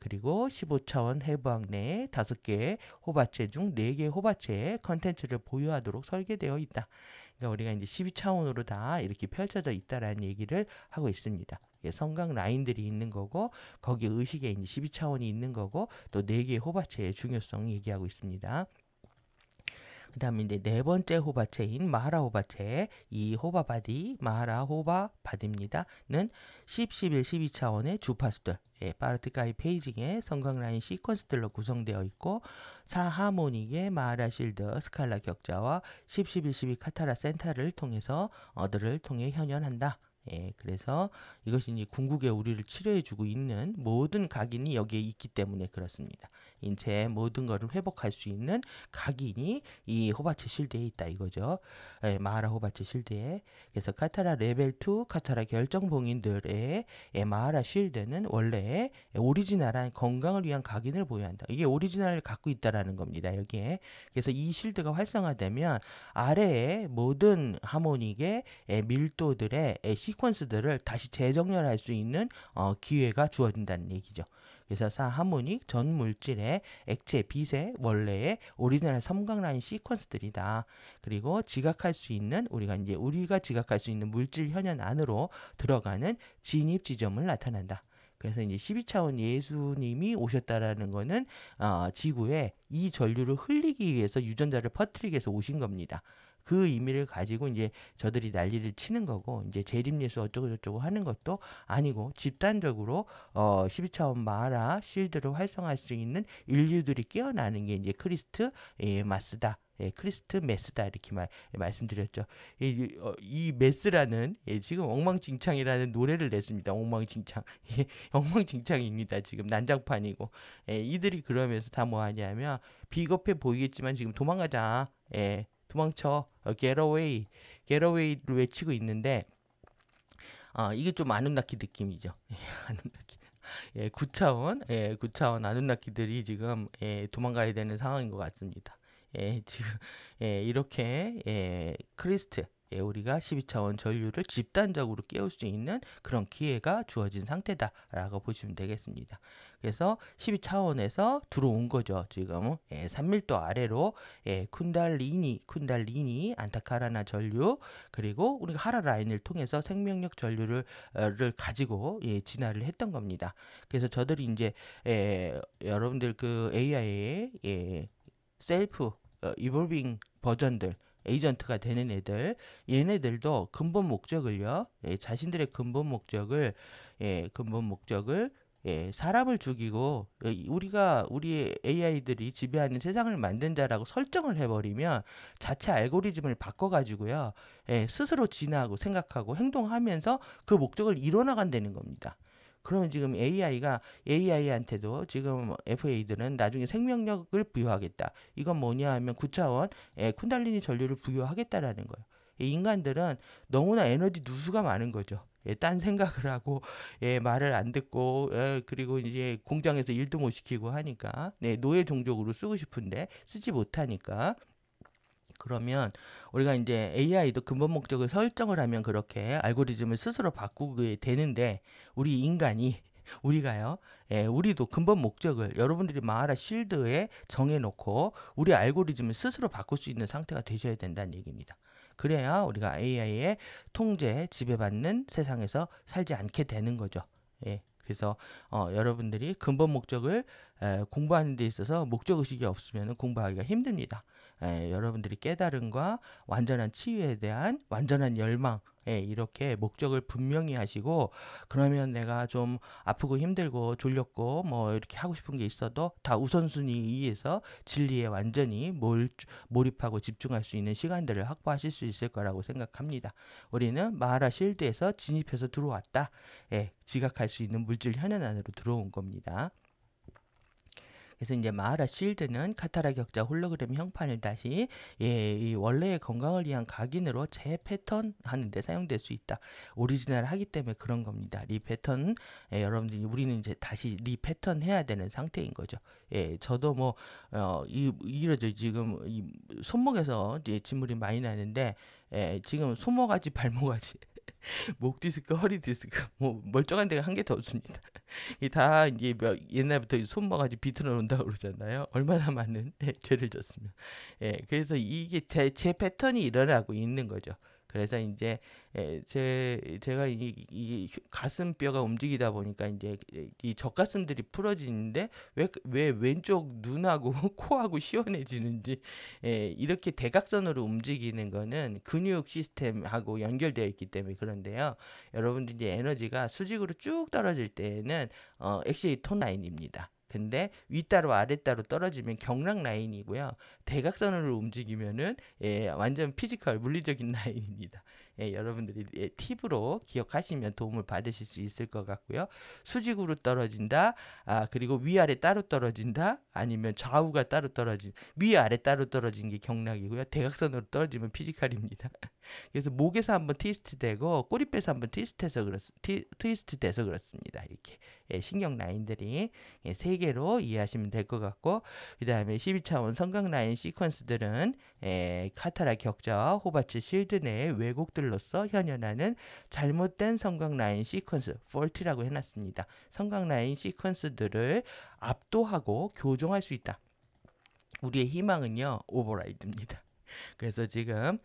그리고 15차원 해부학 내에 5개의 호바체 중 4개의 호바체의 컨텐츠를 보유하도록 설계되어 있다. 그러니까 우리가 이제 12차원으로 다 이렇게 펼쳐져 있다라는 얘기를 하고 있습니다. 성각 라인들이 있는 거고 거기에 의식에 이제 12차원이 있는 거고 또 4개의 호바체의 중요성 얘기하고 있습니다. 그 다음에 이제 네 번째 호바체인 마하라 호바체, 이 호바바디, 마하라 호바바디입니다.는 10, 11, 12차원의 주파수들, 파르트가이 페이징의 성각 라인 시퀀스들로 구성되어 있고 4하모닉의 마하라 실드, 스칼라 격자와 10, 11, 12 카타라 센터를 통해서 들을 통해 현현한다. 그래서 이것이 이제 궁극에 우리를 치료해주고 있는 모든 각인이 여기에 있기 때문에 그렇습니다. 인체의 모든 것을 회복할 수 있는 각인이 이 호바체 실드에 있다 이거죠. 마하라 호바체 실드에. 그래서 카타라 레벨 2 카타라 결정봉인들의 마하라 실드는 원래 오리지널한 건강을 위한 각인을 보유한다. 이게 오리지널을 갖고 있다라는 겁니다. 여기에. 그래서 이 실드가 활성화되면 아래의 모든 하모닉의 밀도들의 시퀀스들을 다시 재정렬할 수 있는 기회가 주어진다는 얘기죠. 그래서 하모닉 전 물질의 액체, 빛의 원래의 오리지널 섬광 라인 시퀀스들이다. 그리고 지각할 수 있는 우리가 지각할 수 있는 물질 현현 안으로 들어가는 진입 지점을 나타낸다. 그래서 이제 12차원 예수님이 오셨다라는 거는 지구에 이 전류를 흘리기 위해서 유전자를 퍼뜨리기 위해서 오신 겁니다. 그 의미를 가지고 이제 저들이 난리를 치는 거고 이제 재림예수 어쩌고 저쩌고 하는 것도 아니고 집단적으로 12차원 마하라 실드를 활성화할 수 있는 인류들이 깨어나는 게 이제 크리스트 마스다. 크리스트 메스다 이렇게 말씀드렸죠. 이 메스라는 지금 엉망진창이라는 노래를 냈습니다. 엉망진창. 엉망진창입니다. 지금 난장판이고 이들이 그러면서 다 뭐하냐면 비겁해 보이겠지만 지금 도망가자. 도망쳐. get away를 외치고 있는데 이게 좀 아누나키 느낌이죠. 아누나키. 9차원 아누나키들이 지금 도망가야 되는 상황인 것 같습니다. 지금 이렇게 크리스트 우리가 12차원 전류를 집단적으로 깨울 수 있는 그런 기회가 주어진 상태다라고 보시면 되겠습니다. 그래서 12차원에서 들어온 거죠. 지금 3밀도 아래로 쿤달리니 안타카라나 전류 그리고 우리가 하라 라인을 통해서 생명력 전류를 가지고 진화를 했던 겁니다. 그래서 저들이 이제 여러분들 그 AI의 셀프 이볼빙 버전들 에이전트가 되는 애들 얘네들도 근본 목적을요 자신들의 근본 목적을 사람을 죽이고 우리 AI들이 지배하는 세상을 만든 자라고 설정을 해버리면 자체 알고리즘을 바꿔가지고요 스스로 진화하고 생각하고 행동하면서 그 목적을 이뤄나간다는 겁니다. 그러면 지금 AI한테도 지금 FA들은 나중에 생명력을 부여하겠다. 이건 뭐냐 하면 9차원 쿤달리니 전류를 부여하겠다라는 거예요. 인간들은 너무나 에너지 누수가 많은 거죠. 딴 생각을 하고 말을 안 듣고 그리고 이제 공장에서 일도 못 시키고 하니까 노예 종족으로 쓰고 싶은데 쓰지 못하니까. 그러면 우리가 이제 AI도 근본 목적을 설정을 하면 그렇게 알고리즘을 스스로 바꾸게 되는데 우리 인간이 우리가요, 우리도 근본 목적을 여러분들이 마하라 실드에 정해놓고 우리 알고리즘을 스스로 바꿀 수 있는 상태가 되셔야 된다는 얘기입니다. 그래야 우리가 AI의 통제, 지배받는 세상에서 살지 않게 되는 거죠. 그래서 여러분들이 근본 목적을 공부하는 데 있어서 목적의식이 없으면 공부하기가 힘듭니다. 여러분들이 깨달음과 완전한 치유에 대한 완전한 열망, 이렇게 목적을 분명히 하시고, 그러면 내가 좀 아프고 힘들고 졸렸고 뭐 이렇게 하고 싶은 게 있어도 다 우선순위에 의해서 진리에 완전히 몰입하고 집중할 수 있는 시간들을 확보하실 수 있을 거라고 생각합니다. 우리는 마하라 실드에서 진입해서 들어왔다. 지각할 수 있는 물질 현현 안으로 들어온 겁니다. 그래서 이제 마하라 실드는 카타라 격자 홀로그램 형판을 다시 이 원래의 건강을 위한 각인으로 재패턴 하는데 사용될 수 있다. 오리지널 하기 때문에 그런 겁니다. 리패턴, 여러분들이 우리는 이제 다시 리패턴 해야 되는 상태인 거죠. 저도 뭐 이러죠. 지금 이 손목에서 이제 진물이 많이 나는데 지금 손목아지 발목아지 목 디스크, 허리 디스크, 뭐 멀쩡한 데가 한 개도 없습니다. 이 다 이제 옛날부터 손모가지 비틀어 놓는다고 그러잖아요. 얼마나 많은 죄를 졌으면. 그래서 이게 제 패턴이 일어나고 있는 거죠. 그래서 이제 제가 이 가슴 뼈가 움직이다 보니까 이제 이 젖가슴들이 풀어지는데 왜 왼쪽 눈하고 코하고 시원해지는지 이렇게 대각선으로 움직이는 거는 근육 시스템하고 연결되어 있기 때문에 그런데요. 여러분들 이제 에너지가 수직으로 쭉 떨어질 때에는 엑시이 톤 라인입니다. 근데 윗따로 아랫따로 떨어지면 경락 라인이고요. 대각선으로 움직이면은 완전 피지컬 물리적인 라인입니다. 여러분들이 팁으로 기억하시면 도움을 받으실 수 있을 것 같고요. 수직으로 떨어진다. 그리고 위아래 따로 떨어진다. 아니면 좌우가 따로 떨어진 위아래 따로 떨어진 게 경락이고요. 대각선으로 떨어지면 피지컬입니다. 그래서 목에서 한번 트위스트 되고 꼬리뼈에서 한번 트위스트 돼서 그렇습니다. 이렇게 신경 라인들이 세 개로 이해하시면 될 것 같고, 그 다음에 12차원 성각 라인 시퀀스들은 카타라 격자와 호바츠 실드 내의 왜곡들로서 현현하는 잘못된 성각 라인 시퀀스, 폴트라고 해놨습니다. 성각 라인 시퀀스들을 압도하고 교정할 수 있다. 우리의 희망은요, 오버라이드입니다. 그래서 지금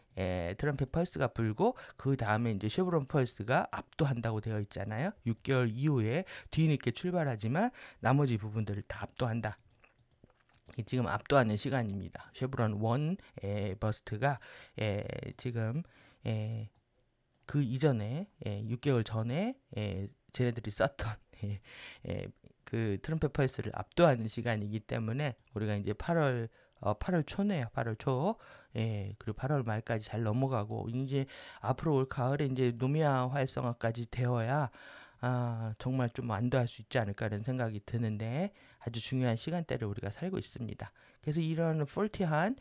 트럼펫 펄스가 불고 그 다음에 이제 쉐브론 펄스가 압도한다고 되어 있잖아요. 6개월 이후에 뒤늦게 출발하지만 나머지 부분들을 다 압도한다. 지금 압도하는 시간입니다. 쉐브론 1 버스트가 지금 그 이전에 6개월 전에 쟤네들이 썼던 그 트럼펫 펄스를 압도하는 시간이기 때문에 우리가 이제 8월 초네요. 8월 초. 그리고 8월 말까지 잘 넘어가고 이제 앞으로 올 가을에 이제 노미아 활성화까지 되어야 정말 좀 안도할 수 있지 않을까라는 생각이 드는데 아주 중요한 시간대를 우리가 살고 있습니다. 그래서 이런 폴티한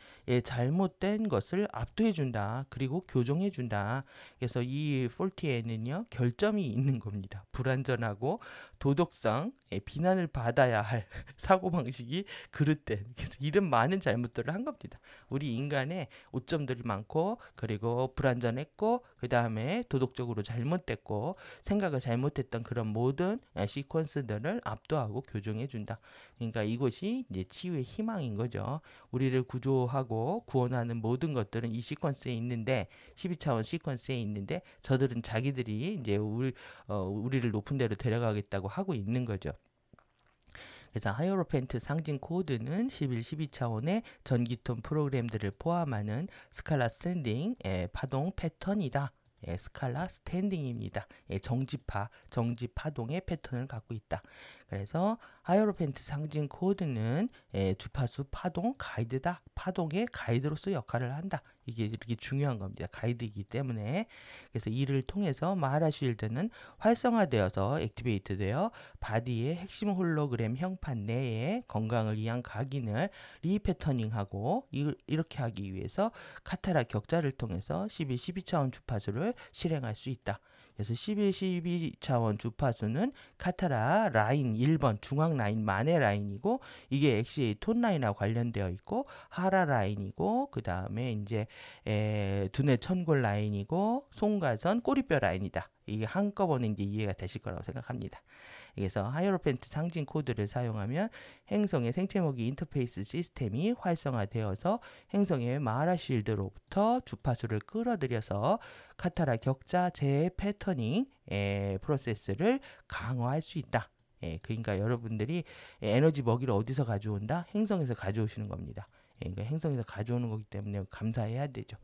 잘못된 것을 압도해준다. 그리고 교정해준다. 그래서 이 폴티에는요 결점이 있는 겁니다. 불완전하고 도덕성, 비난을 받아야 할 사고방식이 그릇된, 그래서 이런 많은 잘못들을 한 겁니다. 우리 인간의 오점들이 많고 그리고 불완전했고 그 다음에 도덕적으로 잘못됐고 생각을 잘못했던 그런 모든 시퀀스들을 압도하고 교정해준다. 그러니까 이것이 이제 치유의 희망인 거죠. 우리를 구조하고 구원하는 모든 것들은 이 시퀀스에 있는데 12차원 시퀀스에 있는데 저들은 자기들이 이제 우리를 높은 데로 데려가겠다고 하고 있는 거죠. 그래서 하이어로펜트 상징 코드는 11, 12차원의 전기톤 프로그램들을 포함하는 스칼라 스탠딩 파동 패턴이다. 스칼라 스탠딩입니다. 정지 파동의 패턴을 갖고 있다. 그래서 하이어로펜트 상징 코드는 주파수 파동 가이드다. 파동의 가이드로서 역할을 한다. 이게 이렇게 중요한 겁니다. 가이드이기 때문에. 그래서 이를 통해서 마하라 쉴드는 활성화되어서 액티베이트 되어 바디의 핵심 홀로그램 형판 내에 건강을 위한 각인을 리패터닝하고 이렇게 하기 위해서 카타라 격자를 통해서 11, 12차원 주파수를 실행할 수 있다. 그래서 11, 12차원 주파수는 카타라 라인 1번 중앙 라인 만의 라인이고, 이게 XA 톤 라인하고 관련되어 있고, 하라 라인이고, 그 다음에 이제 두뇌 천골 라인이고, 송가선 꼬리뼈 라인이다. 이게 한꺼번에 이제 이해가 되실 거라고 생각합니다. 그래서 하이어로펜트 상징 코드를 사용하면 행성의 생체모기 인터페이스 시스템이 활성화되어서 행성의 마하라 쉴드로부터 주파수를 끌어들여서 카타라 격자 재 패터닝 프로세스를 강화할 수 있다. 그러니까 여러분들이 에너지 먹이를 어디서 가져온다? 행성에서 가져오시는 겁니다. 그러니까 행성에서 가져오는 거기 때문에 감사해야 되죠.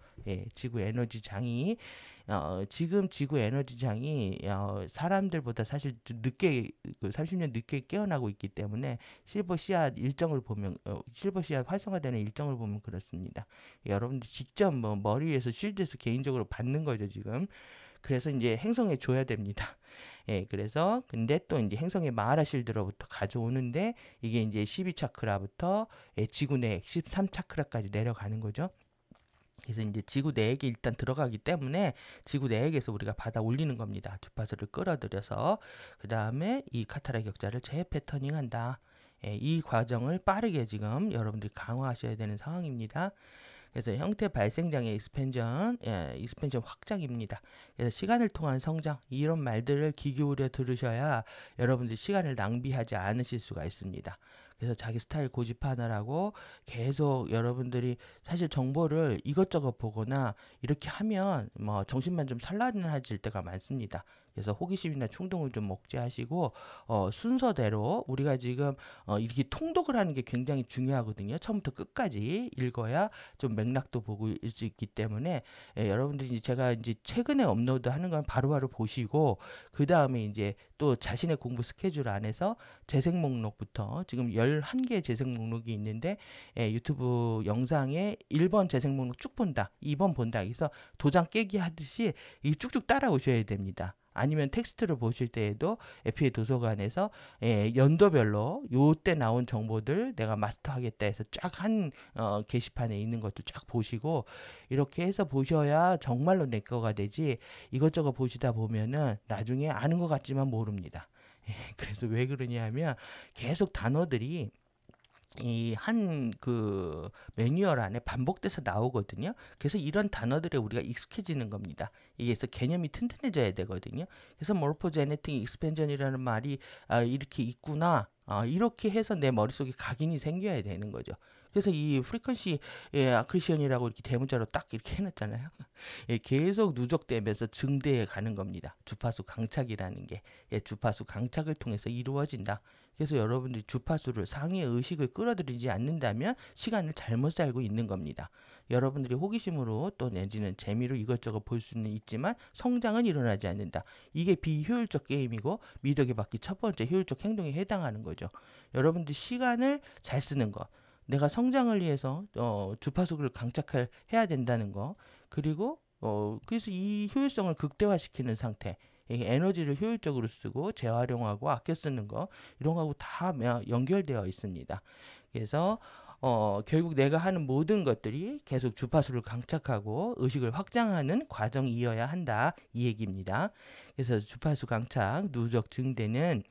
지구 에너지장이 지금 지구 에너지장이 사람들보다 사실 늦게 30년 늦게 깨어나고 있기 때문에 실버 씨앗 일정을 보면 실버 씨앗 활성화되는 일정을 보면 그렇습니다. 여러분들 직접 뭐 머리 위에서 쉴드에서 개인적으로 받는 거죠 지금. 그래서 이제 행성에 줘야 됩니다. 그래서 근데 또 이제 행성의 마하라 쉴드로부터 가져오는데 이게 이제 12차크라부터 지구 내 13차크라까지 내려가는 거죠. 그래서 이제 지구 내에게 일단 들어가기 때문에 지구 내에게서 우리가 받아 올리는 겁니다. 주파수를 끌어들여서 그 다음에 이 카타라 격자를 재패터닝 한다. 이 과정을 빠르게 지금 여러분들이 강화하셔야 되는 상황입니다. 그래서 형태 발생장의 익스펜전 확장입니다. 그래서 시간을 통한 성장, 이런 말들을 귀 기울여 들으셔야 여러분들 시간을 낭비하지 않으실 수가 있습니다. 그래서 자기 스타일 고집하느라고 계속 여러분들이 사실 정보를 이것저것 보거나 이렇게 하면 뭐 정신만 좀 산란해질 때가 많습니다. 그래서 호기심이나 충동을 좀 억제하시고 순서대로 우리가 지금 이렇게 통독을 하는 게 굉장히 중요하거든요. 처음부터 끝까지 읽어야 좀 맥락도 보고 일 수 있기 때문에 여러분들이 제가 이제 최근에 업로드하는 건 바로바로 보시고 그 다음에 이제 또 자신의 공부 스케줄 안에서 재생 목록부터 지금 11개의 재생 목록이 있는데 유튜브 영상에 1번 재생 목록 쭉 본다, 2번 본다. 그래서 도장 깨기 하듯이 이 쭉쭉 따라오셔야 됩니다. 아니면 텍스트를 보실 때에도 FA 도서관에서 연도별로 요때 나온 정보들 내가 마스터하겠다 해서 쫙 한 게시판에 있는 것들 쫙 보시고 이렇게 해서 보셔야 정말로 내 거가 되지, 이것저것 보시다 보면은 나중에 아는 것 같지만 모릅니다. 그래서 왜 그러냐 하면 계속 단어들이 이 한 그 매뉴얼 안에 반복돼서 나오거든요. 그래서 이런 단어들에 우리가 익숙해지는 겁니다. 이게 그래서 개념이 튼튼해져야 되거든요. 그래서 모르포제네틱 익스펜전이라는 말이 이렇게 있구나. 이렇게 해서 내 머릿속에 각인이 생겨야 되는 거죠. 그래서 이 프리퀀시 아크리션이라고 이렇게 대문자로 딱 이렇게 해놨잖아요. 계속 누적되면서 증대해 가는 겁니다. 주파수 강착이라는 게 주파수 강착을 통해서 이루어진다. 그래서 여러분들이 주파수를 상위의 의식을 끌어들이지 않는다면 시간을 잘못 살고 있는 겁니다. 여러분들이 호기심으로 또 내지는 재미로 이것저것 볼 수는 있지만 성장은 일어나지 않는다. 이게 비효율적 게임이고 미덕에 받기 첫 번째 효율적 행동에 해당하는 거죠. 여러분들 시간을 잘 쓰는 거, 내가 성장을 위해서 주파수를 강착해야 된다는 거, 그리고 그래서 이 효율성을 극대화시키는 상태, 에너지를 효율적으로 쓰고 재활용하고 아껴 쓰는 거, 이런 거하고 다 연결되어 있습니다. 그래서 결국 내가 하는 모든 것들이 계속 주파수를 강착하고 의식을 확장하는 과정이어야 한다, 이 얘기입니다. 그래서 주파수 강착, 누적 증대는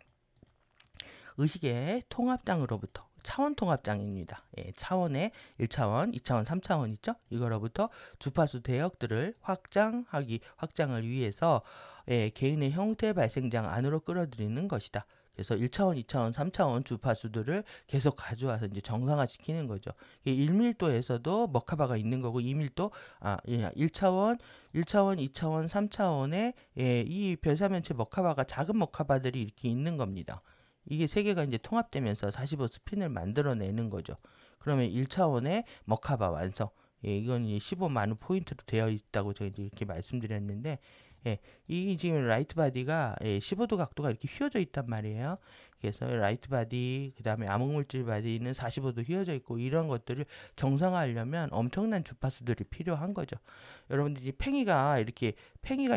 의식의 통합장으로부터 차원 통합장입니다. 차원의 1차원, 2차원, 3차원 있죠? 이거로부터 주파수 대역들을 확장을 위해서 개인의 형태 발생장 안으로 끌어들이는 것이다. 그래서 1차원, 2차원, 3차원 주파수들을 계속 가져와서 이제 정상화시키는 거죠. 1밀도에서도 머카바가 있는 거고 2밀도 1차원, 2차원, 3차원에 이 별사면체 머카바가 작은 머카바들이 이렇게 있는 겁니다. 이게 세 개가 이제 통합되면서 45 스핀을 만들어내는 거죠. 그러면 1차원의 머카바 완성. 이건 이제 15만 포인트로 되어 있다고 제가 이제 이렇게 말씀드렸는데, 이게 지금 라이트 바디가 15도 각도가 이렇게 휘어져 있단 말이에요. 그래서 라이트 바디, 그 다음에 암흑물질 바디는 45도 휘어져 있고 이런 것들을 정상화하려면 엄청난 주파수들이 필요한 거죠. 여러분들이 팽이가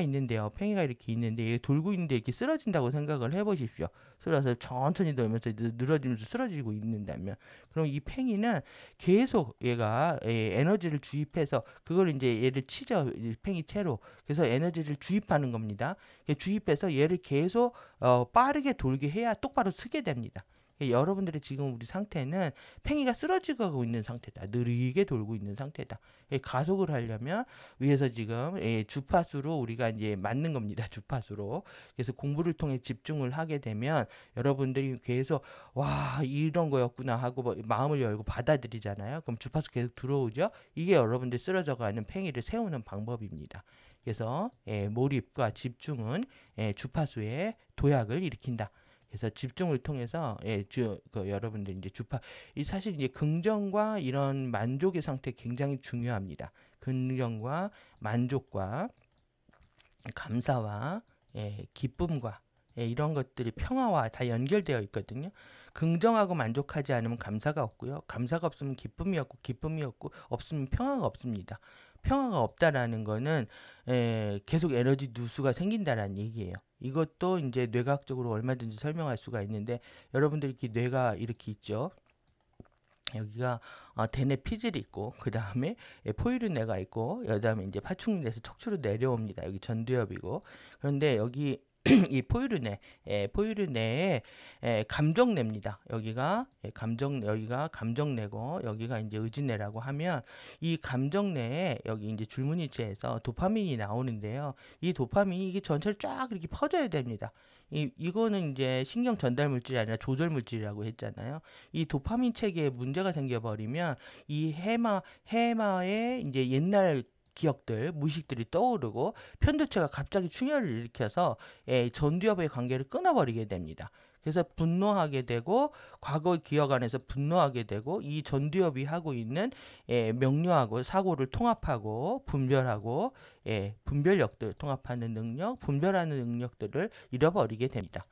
있는데요. 팽이가 이렇게 있는데 얘 돌고 있는데 이렇게 쓰러진다고 생각을 해보십시오. 쓰러서 천천히 돌면서 늘어지면서 쓰러지고 있는다면, 그럼 이 팽이는 계속 얘가 에너지를 주입해서 그걸 이제 얘를 치죠. 팽이 채로. 그래서 에너지를 주입하는 겁니다. 주입해서 얘를 계속 빠르게 돌게 해야 똑바로 서게 됩니다. 여러분들의 지금 우리 상태는 팽이가 쓰러지고 있는 상태다. 느리게 돌고 있는 상태다. 가속을 하려면 위에서 지금 주파수로 우리가 이제 맞는 겁니다. 주파수로. 그래서 공부를 통해 집중을 하게 되면 여러분들이 계속 와 이런 거였구나 하고 뭐 마음을 열고 받아들이잖아요. 그럼 주파수 계속 들어오죠. 이게 여러분들 쓰러져가는 팽이를 세우는 방법입니다. 그래서 몰입과 집중은 주파수의 도약을 일으킨다. 그래서 집중을 통해서 여러분들 이제 이 사실 이제 긍정과 이런 만족의 상태 굉장히 중요합니다. 긍정과 만족과 감사와 기쁨과 이런 것들이 평화와 다 연결되어 있거든요. 긍정하고 만족하지 않으면 감사가 없고요. 감사가 없으면 기쁨이 없고, 기쁨이 없으면 평화가 없습니다. 평화가 없다라는 거는 계속 에너지 누수가 생긴다라는 얘기예요. 이것도 이제 뇌과학적으로 얼마든지 설명할 수가 있는데, 여러분들이 뇌가 이렇게 있죠. 여기가 대뇌 피질이 있고, 그 다음에 포유류뇌가 있고, 그 다음에 이제 파충류에서 척추로 내려옵니다. 여기 전두엽이고. 그런데 여기 이 포유류뇌에 감정뇌입니다. 여기가 감정뇌고, 여기가 이제 의지뇌라고 하면, 이 감정뇌에 여기 이제 줄무늬체에서 도파민이 나오는데요. 이 도파민이 이게 전체를 쫙 이렇게 퍼져야 됩니다. 이거는 이제 신경 전달 물질이 아니라 조절 물질이라고 했잖아요. 이 도파민 체계에 문제가 생겨버리면 이 해마의 이제 옛날 기억들, 무의식들이 떠오르고 편도체가 갑자기 충혈을 일으켜서 전두엽의 관계를 끊어버리게 됩니다. 그래서 분노하게 되고, 과거의 기억 안에서 분노하게 되고, 이 전두엽이 하고 있는 명료하고 사고를 통합하고 분별하고 분별력들, 통합하는 능력, 분별하는 능력들을 잃어버리게 됩니다.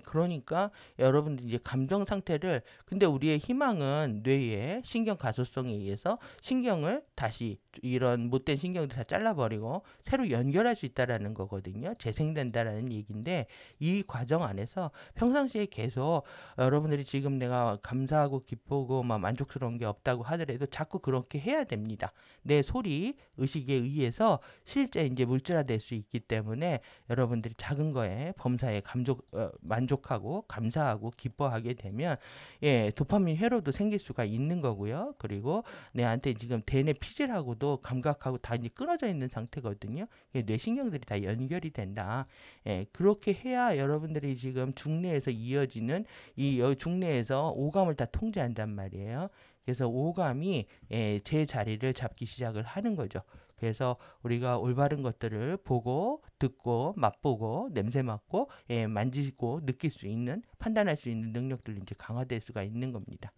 그러니까 여러분들 이제 감정 상태를, 근데 우리의 희망은 뇌의 신경 가소성에 의해서 신경을 다시 이런 못된 신경들 다 잘라버리고 새로 연결할 수 있다라는 거거든요. 재생된다라는 얘기인데, 이 과정 안에서 평상시에 계속 여러분들이 지금 내가 감사하고 기쁘고 막 만족스러운 게 없다고 하더라도 자꾸 그렇게 해야 됩니다. 내 소리, 의식에 의해서 실제 이제 물질화될 수 있기 때문에 여러분들이 작은 거에 범사에 만족하고 감사하고 기뻐하게 되면 도파민 회로도 생길 수가 있는 거고요. 그리고 내한테 지금 대뇌 피질하고도 감각하고 다 이제 끊어져 있는 상태거든요. 뇌신경들이 다 연결이 된다. 그렇게 해야 여러분들이 지금 중뇌에서 이어지는 이 중뇌에서 오감을 다 통제한단 말이에요. 그래서 오감이 제 자리를 잡기 시작을 하는 거죠. 그래서 우리가 올바른 것들을 보고 듣고 맛보고 냄새 맡고 만지고 느낄 수 있는, 판단할 수 있는 능력들이 이제 강화될 수가 있는 겁니다.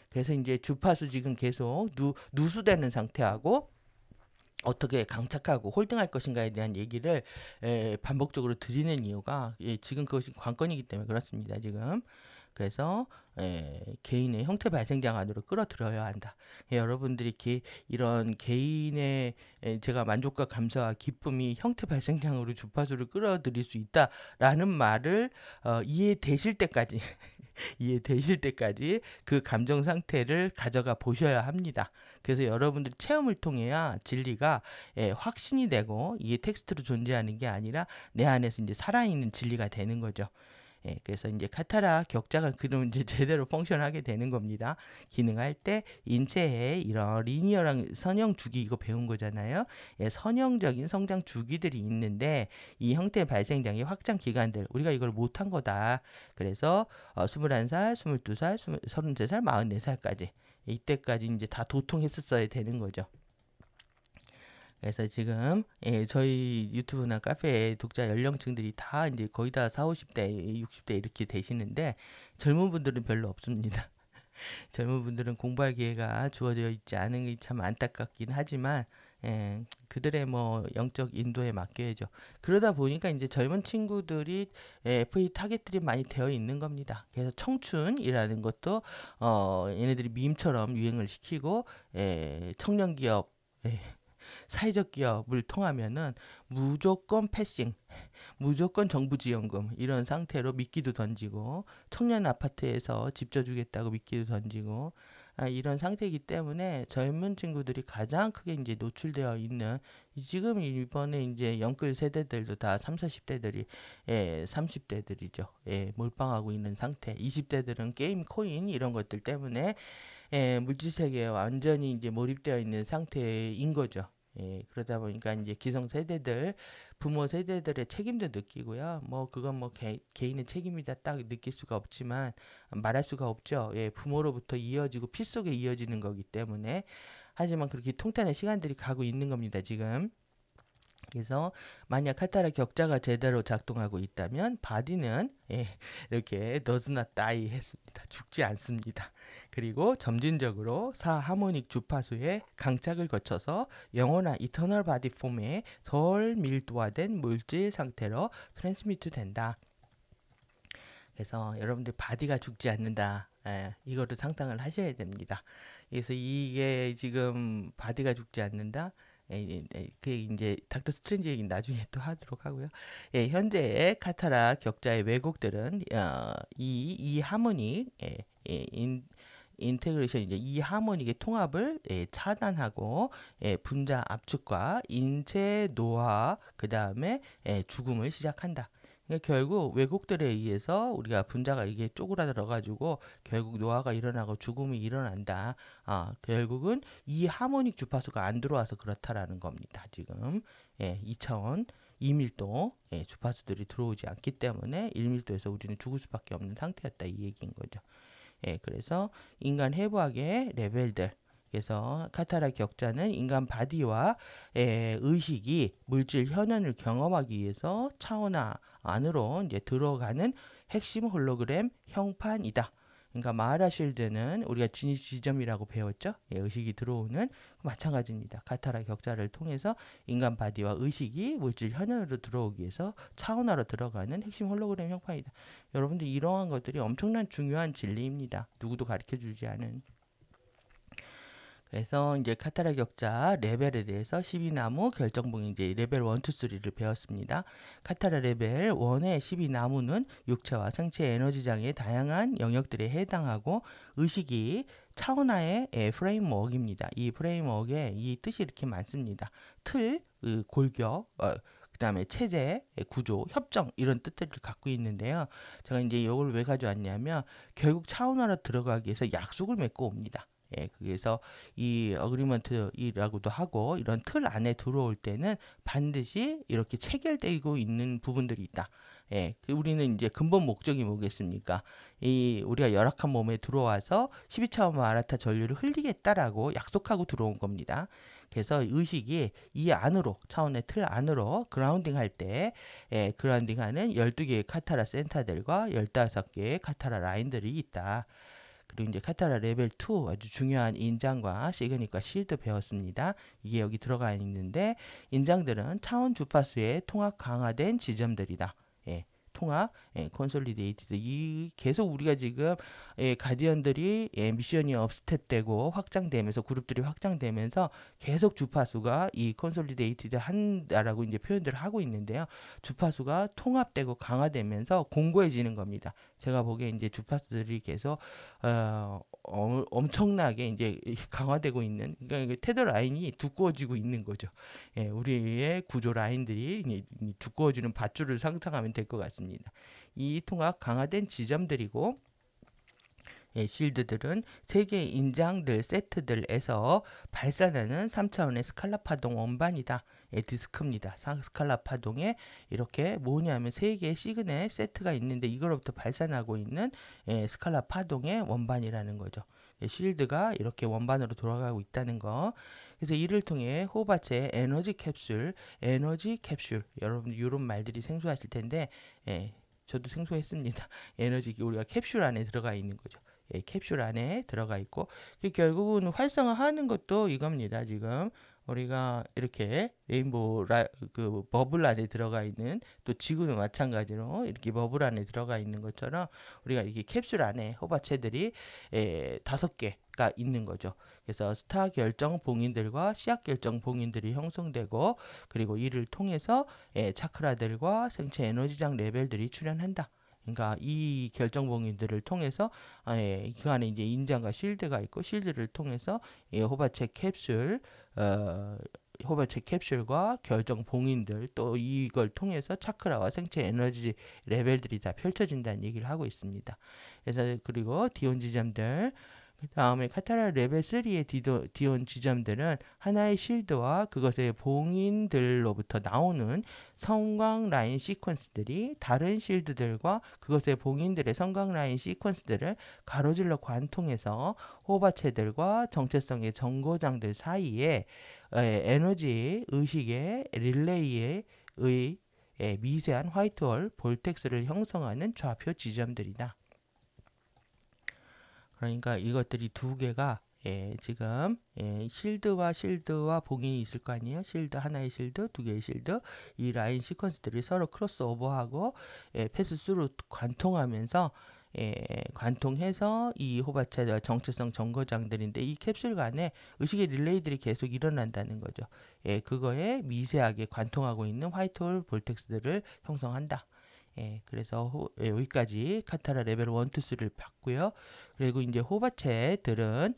그래서 이제 주파수 지금 계속 누수되는 상태하고 어떻게 강착하고 홀딩할 것인가에 대한 얘기를 반복적으로 드리는 이유가 지금 그것이 관건이기 때문에 그렇습니다. 지금. 그래서 개인의 형태 발생장 안으로 끌어들여야 한다. 여러분들이 이런 개인의 제가 만족과 감사와 기쁨이 형태 발생장으로 주파수를 끌어들일 수 있다라는 말을 이해되실 때까지 이해되실 때까지 그 감정 상태를 가져가 보셔야 합니다. 그래서 여러분들 체험을 통해야 진리가 확신이 되고, 이게 텍스트로 존재하는 게 아니라 내 안에서 이제 살아있는 진리가 되는 거죠. 그래서 이제 카타라 격자가 그럼 이제 제대로 펑션하게 되는 겁니다. 기능할 때 인체에 이런 리니어랑 선형 주기 이거 배운 거잖아요. 선형적인 성장 주기들이 있는데 이 형태 발생장의 확장 기간들 우리가 이걸 못한 거다. 그래서 21살, 22살, 33살, 44살까지 이때까지 이제 다 도통했었어야 되는 거죠. 그래서 지금 저희 유튜브나 카페에 독자 연령층들이 다 이제 거의 다 40, 50대, 60대 이렇게 되시는데 젊은 분들은 별로 없습니다. 젊은 분들은 공부할 기회가 주어져 있지 않은 게 참 안타깝긴 하지만 그들의 뭐 영적 인도에 맡겨야죠. 그러다 보니까 이제 젊은 친구들이 FA 타겟들이 많이 되어 있는 겁니다. 그래서 청춘이라는 것도 얘네들이 밈처럼 유행을 시키고 청년 기업 사회적 기업을 통하면은 무조건 패싱, 무조건 정부 지원금 이런 상태로 미끼도 던지고 청년 아파트에서 집 져주겠다고 미끼도 던지고 이런 상태이기 때문에 젊은 친구들이 가장 크게 이제 노출되어 있는 지금 이번에 이제 영끌 세대들도 다 3, 40대들이 30대들이죠. 몰빵하고 있는 상태. 20대들은 게임 코인 이런 것들 때문에 물질 세계에 완전히 이제 몰입되어 있는 상태인 거죠. 그러다 보니까 이제 기성 세대들, 부모 세대들의 책임도 느끼고요. 뭐 그건 뭐 개인의 책임이다 딱 느낄 수가 없지만 말할 수가 없죠. 부모로부터 이어지고 피 속에 이어지는 거기 때문에 하지만 그렇게 통탄의 시간들이 가고 있는 겁니다, 지금. 그래서 만약 카타라 격자가 제대로 작동하고 있다면 바디는 이렇게 does not die 했습니다. 죽지 않습니다. 그리고 점진적으로 4하모닉 주파수의 강착을 거쳐서 영원한 이터널 바디 폼의 덜 밀도화된 물질 상태로 트랜스미트 된다. 그래서 여러분들 바디가 죽지 않는다. 이거를 상상을 하셔야 됩니다. 그래서 이게 지금 바디가 죽지 않는다. 그 이제 닥터 스트레인지 얘기는 나중에 또 하도록 하고요. 현재 카타라 격자의 왜곡들은 이 하모닉 인테그레이션 이제 이 하모닉의 통합을 차단하고 분자 압축과 인체 노화 그 다음에 죽음을 시작한다. 그러니까 결국 왜곡들에 의해서 우리가 분자가 이게 쪼그라들어 가지고 결국 노화가 일어나고 죽음이 일어난다. 결국은 이 하모닉 주파수가 안 들어와서 그렇다라는 겁니다. 지금 2차원 2밀도 주파수들이 들어오지 않기 때문에 1밀도에서 우리는 죽을 수밖에 없는 상태였다 이 얘기인 거죠. 그래서 인간 해부학의 레벨들 그래서 카타라 격자는 인간 바디와 의식이 물질 현현을 경험하기 위해서 차원화 안으로 이제 들어가는 핵심 홀로그램 형판이다. 그러니까 마하라실드는 우리가 진입 지점이라고 배웠죠. 의식이 들어오는 마찬가지입니다. 카타라 격자를 통해서 인간 바디와 의식이 물질 현현으로 들어오기 위해서 차원화로 들어가는 핵심 홀로그램 형판이다. 여러분들 이러한 것들이 엄청난 중요한 진리입니다. 누구도 가르쳐주지 않은. 그래서 이제 카타라 격자 레벨에 대해서 12나무 결정봉 이제 레벨 1, 2, 3를 배웠습니다. 카타라 레벨 1의 12나무는 육체와 생체 에너지 장애의 다양한 영역들에 해당하고 의식이 차원화의 프레임워크입니다. 이 프레임워크의 이 뜻이 이렇게 많습니다. 틀, 골격, 그 다음에 체제, 구조, 협정 이런 뜻들을 갖고 있는데요. 제가 이제 이걸 왜 가져왔냐면 결국 차원화로 들어가기 위해서 약속을 맺고 옵니다. 그래서 이 어그리먼트이라고도 하고 이런 틀 안에 들어올 때는 반드시 이렇게 체결되고 있는 부분들이 있다. 우리는 이제 근본 목적이 뭐겠습니까? 우리가 열악한 몸에 들어와서 12차원 마라타 전류를 흘리겠다라고 약속하고 들어온 겁니다. 그래서 의식이 이 안으로 차원의 틀 안으로 그라운딩 할 때 그라운딩하는 12개의 카타라 센터들과 15개의 카타라 라인들이 있다. 그리고 이제 카타라 레벨 2 아주 중요한 인장과 시그니까 실드 배웠습니다. 이게 여기 들어가 있는데 인장들은 차원 주파수의 통합 강화된 지점들이다. 통합, 콘솔리데이티드 이 계속 우리가 지금 가디언들이 미션이 업스텝되고 확장되면서 그룹들이 확장되면서 계속 주파수가 이 콘솔리데이티드 한다라고 이제 표현들을 하고 있는데요. 주파수가 통합되고 강화되면서 공고해지는 겁니다. 제가 보기에 이제 주파수들이 계속 엄청나게 이제 강화되고 있는 그러니까 테드 라인이 두꺼워지고 있는 거죠. 우리의 구조 라인들이 두꺼워지는 밧줄을 상상하면 될 것 같습니다. 이 통합 강화된 지점들이고 쉴드들은 세 개의 인장들 세트들에서 발산하는 3차원의 스칼라 파동 원반이다. 디스크입니다. 스칼라 파동에 이렇게 뭐냐면 세 개의 시그널 세트가 있는데 이거로부터 발산하고 있는 스칼라 파동의 원반이라는 거죠. 쉴드가 이렇게 원반으로 돌아가고 있다는 거. 그래서 이를 통해 호바체의 에너지 캡슐 여러분 이런 말들이 생소하실 텐데 저도 생소했습니다. 에너지 우리가 캡슐 안에 들어가 있는 거죠. 캡슐 안에 들어가 있고 결국은 활성화하는 것도 이겁니다. 지금 우리가 이렇게 레인보우 그 버블 안에 들어가 있는, 또 지구도 마찬가지로 이렇게 버블 안에 들어가 있는 것처럼 우리가 이렇게 캡슐 안에 호바체들이 5개가 있는 거죠. 그래서 스타 결정 봉인들과 씨앗 결정 봉인들이 형성되고, 그리고 이를 통해서 차크라들과 생체 에너지장 레벨들이 출현한다. 그러니까 이 결정 봉인들을 통해서 그 안에 이제 인장과 실드가 있고, 실드를 통해서 호바체 캡슐, 호바체 캡슐과 결정 봉인들, 또 이걸 통해서 차크라와 생체 에너지 레벨들이 다 펼쳐진다는 얘기를 하고 있습니다. 그래서 그리고 디온 지점들, 그 다음에 카타라 레벨 3의 디온 지점들은 하나의 실드와 그것의 봉인들로부터 나오는 성광 라인 시퀀스들이 다른 실드들과 그것의 봉인들의 성광 라인 시퀀스들을 가로질러 관통해서 호바체들과 정체성의 정거장들 사이에 에너지 의식의 릴레이에 미세한 화이트홀 볼텍스를 형성하는 좌표 지점들이다. 그러니까 이것들이 두 개가 지금 실드와 봉인이 있을 거 아니에요. 실드, 하나의 실드, 두 개의 실드, 이 라인 시퀀스들이 서로 크로스오버하고 패스스루 관통하면서 관통해서 이 호바체와 정체성 정거장들인데, 이 캡슐 간에 의식의 릴레이들이 계속 일어난다는 거죠. 그거에 미세하게 관통하고 있는 화이트홀 볼텍스들을 형성한다. 그래서 여기까지 카타라 레벨 1, 2, 3를 봤고요. 그리고 이제 호바체들은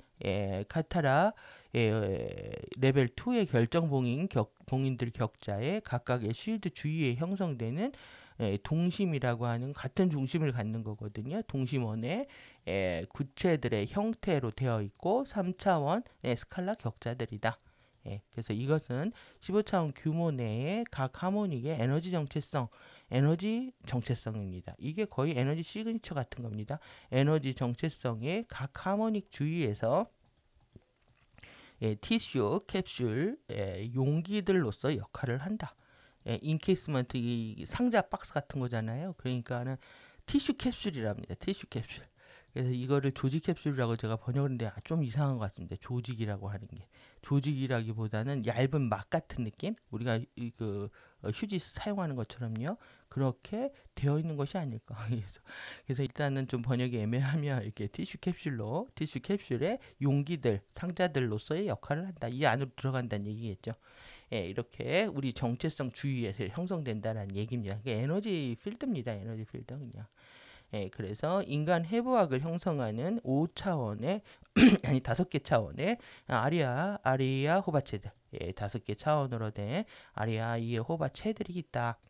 카타라 레벨 2의 결정 봉인들 격자에 각각의 쉴드 주위에 형성되는 동심이라고 하는 같은 중심을 갖는 거거든요. 동심원의 구체들의 형태로 되어 있고 3차원의 스칼라 격자들이다. 그래서 이것은 15차원 규모 내의 각 하모닉의 에너지 정체성입니다. 이게 거의 에너지 시그니처 같은 겁니다. 에너지 정체성의 각 하모닉 주위에서 티슈, 캡슐, 용기들로서 역할을 한다. 인케이스먼트, 이 상자 박스 같은 거잖아요. 그러니까는 티슈 캡슐이랍니다. 티슈 캡슐. 그래서 이거를 조직 캡슐이라고 제가 번역했는데 좀 이상한 것 같습니다. 조직이라고 하는 게. 조직이라기보다는 얇은 막 같은 느낌? 우리가 휴지 사용하는 것처럼요. 그렇게 되어 있는 것이 아닐까. 그래서 일단은 좀 번역이 애매하면 이렇게 티슈 캡슐의 용기들, 상자들로서의 역할을 한다. 이 안으로 들어간다는 얘기겠죠. 이렇게 우리 정체성 주위에서 형성된다는 얘기입니다. 에너지 필드입니다. 에너지 필드 그냥. 그래서 인간 해부학을 형성하는 5차원의 아니 5개 차원의 아리아 호바체들, 5개 차원으로 된 아리아의 호바체들이 있다.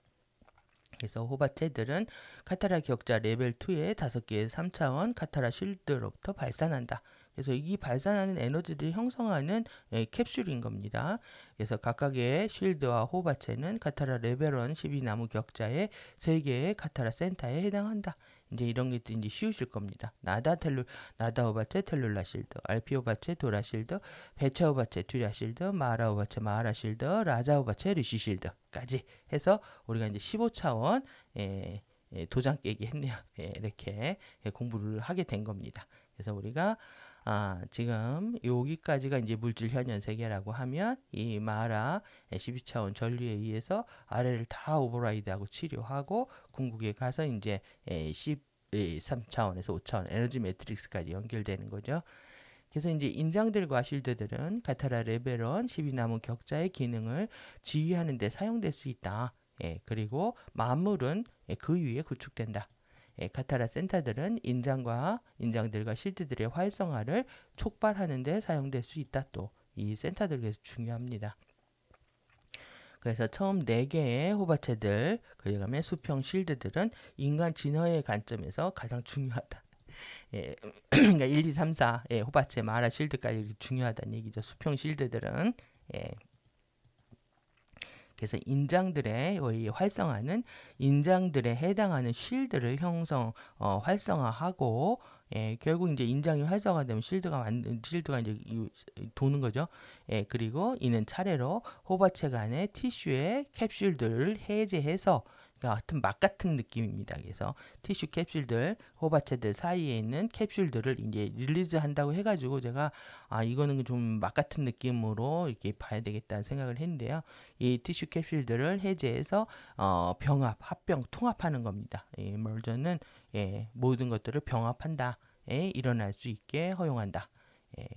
그래서 호바체들은 카타라 격자 레벨 2의 5개의 3차원 카타라 쉴드로부터 발산한다. 그래서 이 발산하는 에너지를 형성하는 캡슐인 겁니다. 그래서 각각의 쉴드와 호바체는 카타라 레벨 1 12나무 격자의 3개의 카타라 센터에 해당한다. 이제 이런 게 이제 쉬우실 겁니다. 나다 호바체 텔룰라 실드, 알피 호바체 도라 실드, 베차 호바체 튜라 실드, 마라 호바체 마라 실드, 라자 호바체 르시 실드까지 해서 우리가 이제 15차원 도장 깨기 했네요. 이렇게 공부를 하게 된 겁니다. 그래서 우리가 지금 여기까지가 이제 물질 현현 세계라고 하면 이 마라 12차원 전류에 의해서 아래를 다 오버라이드하고 치료하고 궁극에 가서 이제 13차원에서 5차원 에너지 매트릭스까지 연결되는 거죠. 그래서 이제 인장들과 실드들은 카타라 레벨 1 12나무 격자의 기능을 지휘하는 데 사용될 수 있다. 그리고 만물은 그 위에 구축된다. 카타라 센터들은 인장들과 실드들의 활성화를 촉발하는 데 사용될 수 있다. 또 이 센터들에서 중요합니다. 그래서 처음 4개의 호바체들, 그다음에 수평 실드들은 인간 진화의 관점에서 가장 중요하다. 그러니까 1, 2, 3, 4 호바체, 마라, 실드까지 중요하다는 얘기죠. 수평 실드들은. 그래서 인장들의 활성화는 인장들에 해당하는 쉴드를 활성화하고, 결국 이제 인장이 활성화되면 실드가 이제 도는 거죠. 그리고 이는 차례로 호바체 간의 티슈의 캡슐들을 해제해서, 같은 막 같은 느낌입니다. 그래서 티슈 캡슐들, 호바체들 사이에 있는 캡슐들을 이제 릴리즈 한다고 해가지고 제가 이거는 좀 막 같은 느낌으로 이렇게 봐야 되겠다는 생각을 했는데요. 이 티슈 캡슐들을 해제해서 병합, 합병, 통합하는 겁니다. 멀저는 모든 것들을 병합한다. 일어날 수 있게 허용한다.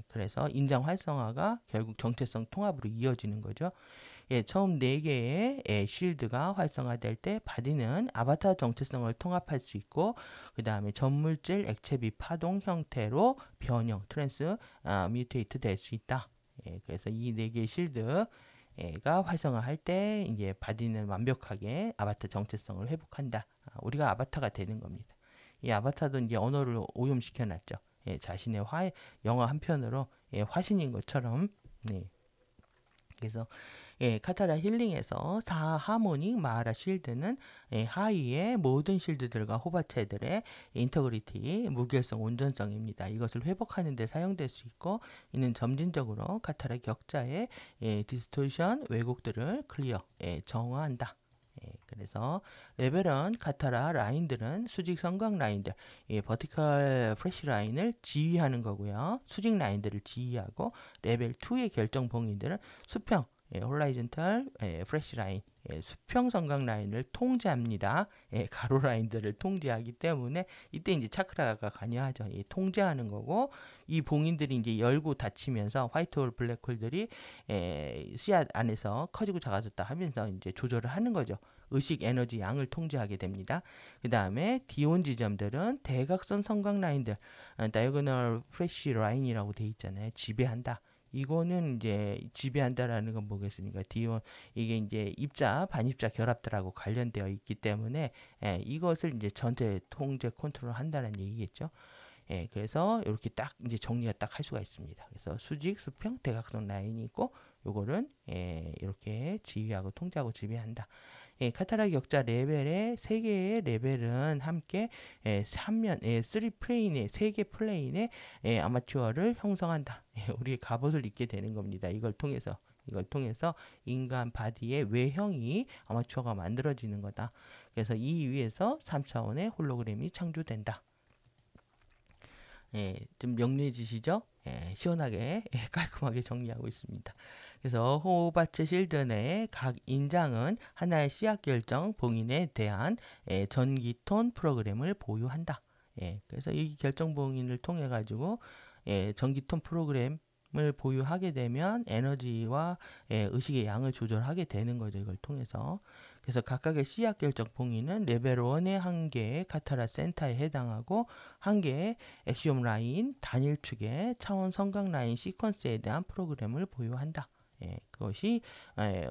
그래서 인장 활성화가 결국 정체성 통합으로 이어지는 거죠. 처음 4개의 쉴드가 활성화될 때 바디는 아바타 정체성을 통합할 수 있고 그 다음에 전물질 액체비 파동 형태로 변형, 뮤테이트 될 수 있다. 그래서 이 4개의 쉴드가 활성화할 때 이제 바디는 완벽하게 아바타 정체성을 회복한다. 우리가 아바타가 되는 겁니다. 이 아바타도 이제 언어를 오염시켜 놨죠. 자신의 영화 한 편으로 화신인 것처럼. 네. 그래서 카타라 힐링에서 4 하모닉 마하라 쉴드는 하위의 모든 쉴드들과 호바체들의 인터그리티, 무결성, 온전성입니다. 이것을 회복하는 데 사용될 수 있고 이는 점진적으로 카타라 격자의 디스토션 왜곡들을 클리어, 정화한다. 그래서 레벨 1 카타라 라인들은 수직 성각 라인들, 버티컬 프레시 라인을 지휘하는 거고요. 수직 라인들을 지휘하고 레벨 2의 결정 봉인들은 수평, 홀라이즌탈 프레시 라인, 수평 성각 라인을 통제합니다. 가로 라인들을 통제하기 때문에 이때 이제 차크라가 관여하죠. 통제하는 거고 이 봉인들이 이제 열고 닫히면서 화이트홀 블랙홀들이 씨앗 안에서 커지고 작아졌다 하면서 이제 조절을 하는 거죠. 의식 에너지 양을 통제하게 됩니다. 그 다음에 디온 지점들은 대각선 성각 라인들, 다이어고널 프레시 라인이라고 돼 있잖아요. 지배한다. 이거는 이제 지배한다라는 건 뭐겠습니까? 디온 이게 이제 입자 반입자 결합들하고 관련되어 있기 때문에 이것을 이제 전체 통제 컨트롤 한다는 얘기겠죠. 그래서 이렇게 딱 이제 정리가 딱 할 수가 있습니다. 그래서 수직, 수평, 대각선 라인이 있고 요거는 이렇게 지휘하고 통제하고 지배한다. 카타라 격자 레벨의 3개의 레벨은 함께 3면, 3플레인의 3개 플레인의 아마추어를 형성한다. 우리 갑옷을 입게 되는 겁니다. 이걸 통해서 인간 바디의 외형이 아마추어가 만들어지는 거다. 그래서 이 위에서 3차원의 홀로그램이 창조된다. 좀 명료해지시죠? 시원하게 깔끔하게 정리하고 있습니다. 그래서 호바체 실드 내 각 인장은 하나의 씨앗 결정 봉인에 대한 전기톤 프로그램을 보유한다. 그래서 이 결정 봉인을 통해 가지고 전기톤 프로그램을 보유하게 되면 에너지와 의식의 양을 조절하게 되는 거죠. 이걸 통해서. 그래서 각각의 씨앗 결정 봉인은 레벨 1의 1개의 카타라 센터에 해당하고 1개의 엑시옴 라인 단일축의 차원 성각 라인 시퀀스에 대한 프로그램을 보유한다. 그것이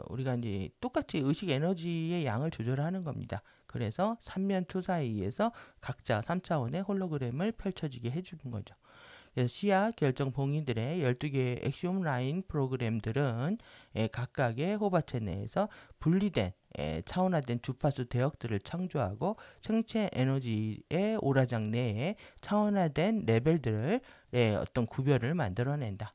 우리가 이제 똑같이 의식 에너지의 양을 조절하는 겁니다. 그래서 3면 투 사이에서 각자 3차원의 홀로그램을 펼쳐지게 해주는 거죠. 그래서 씨앗 결정 봉인들의 12개의 엑시옴 라인 프로그램들은 각각의 호바체 내에서 분리된 차원화된 주파수 대역들을 창조하고 생체 에너지의 오라장 내에 차원화된 레벨들을 어떤 구별을 만들어낸다.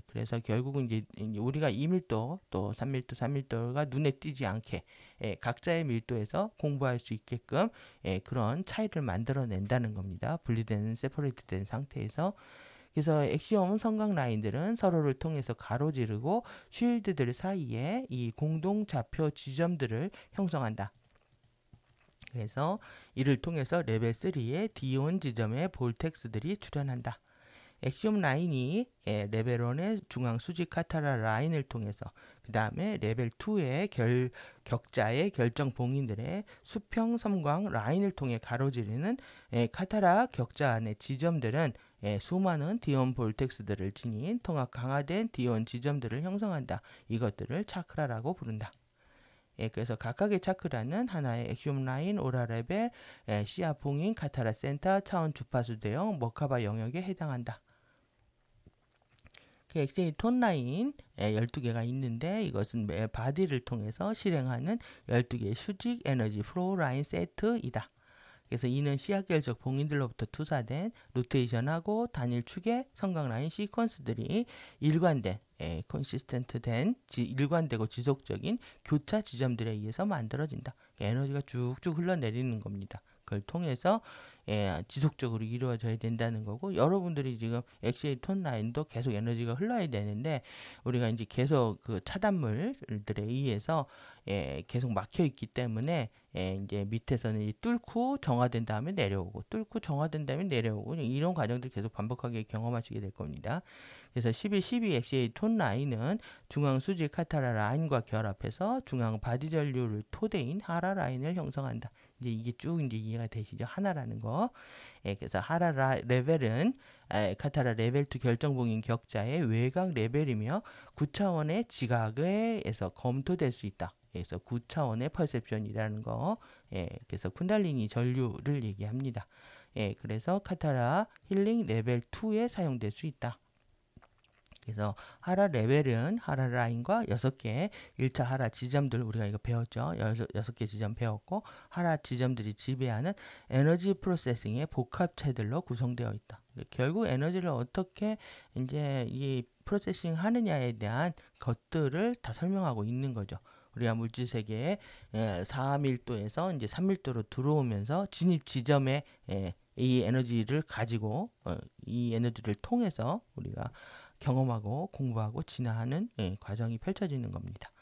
그래서 결국은 이제 우리가 2밀도 또 3밀도, 3밀도가 눈에 띄지 않게 각자의 밀도에서 공부할 수 있게끔 그런 차이를 만들어낸다는 겁니다. 분리된, 세퍼레이트된 상태에서. 그래서 엑시옴 성각 라인들은 서로를 통해서 가로지르고 쉴드들 사이에 이 공동 좌표 지점들을 형성한다. 그래서 이를 통해서 레벨 3의 디온 지점의 볼텍스들이 출현한다. 엑시옴 라인이 레벨 1의 중앙 수직 카타라 라인을 통해서 그 다음에 레벨 2의 격자의 결정 봉인들의 수평 섬광 라인을 통해 가로지르는 카타라 격자 안의 지점들은 수많은 디온 볼텍스들을 지닌 통합 강화된 디온 지점들을 형성한다. 이것들을 차크라라고 부른다. 그래서 각각의 차크라는 하나의 엑시옴 라인, 오라 레벨, 씨앗 봉인, 카타라 센터, 차원 주파수 대형, 머카바 영역에 해당한다. 엑세이 톤 라인 12개가 있는데 이것은 바디를 통해서 실행하는 12개의 수직 에너지 플로우 라인 세트이다. 그래서 이는 시약결적 봉인들로부터 투사된 로테이션하고 단일 축의 성각 라인 시퀀스들이 일관된 컨시스텐트된 일관되고 지속적인 교차 지점들에 의해서 만들어진다. 그러니까 에너지가 쭉쭉 흘러내리는 겁니다. 그걸 통해서 지속적으로 이루어져야 된다는 거고, 여러분들이 지금 XA 톤 라인도 계속 에너지가 흘러야 되는데 우리가 이제 계속 그 차단물들에 의해서 계속 막혀 있기 때문에 이제 밑에서는 뚫고 정화된 다음에 내려오고 뚫고 정화된 다음에 내려오고 이런 과정들 계속 반복하게 경험하시게 될 겁니다. 그래서 12 XA 톤 라인은 중앙 수지 카타라 라인과 결합해서 중앙 바디 전류를 토대인 하라 라인을 형성한다. 이제 이게 쭉 이제 이해가 되시죠? 하나라는 거. 그래서 하라 레벨은 카타라 레벨 2 결정봉인 격자의 외곽 레벨이며 9차원의 지각에서 검토될 수 있다. 그래서 9차원의 퍼셉션이라는 거. 그래서 쿤달리니 전류를 얘기합니다. 그래서 카타라 힐링 레벨 2에 사용될 수 있다. 그래서 하라 레벨은 하라 라인과 6개 1차 하라 지점들 우리가 이거 배웠죠. 6개 지점 배웠고, 하라 지점들이 지배하는 에너지 프로세싱의 복합체들로 구성되어 있다. 결국 에너지를 어떻게 이제 이 프로세싱 하느냐에 대한 것들을 다 설명하고 있는 거죠. 우리가 물질 세계에 4밀도에서 이제 3밀도로 들어오면서 진입 지점에 이 에너지를 가지고 이 에너지를 통해서 우리가 경험하고 공부하고 진화하는 과정이 펼쳐지는 겁니다.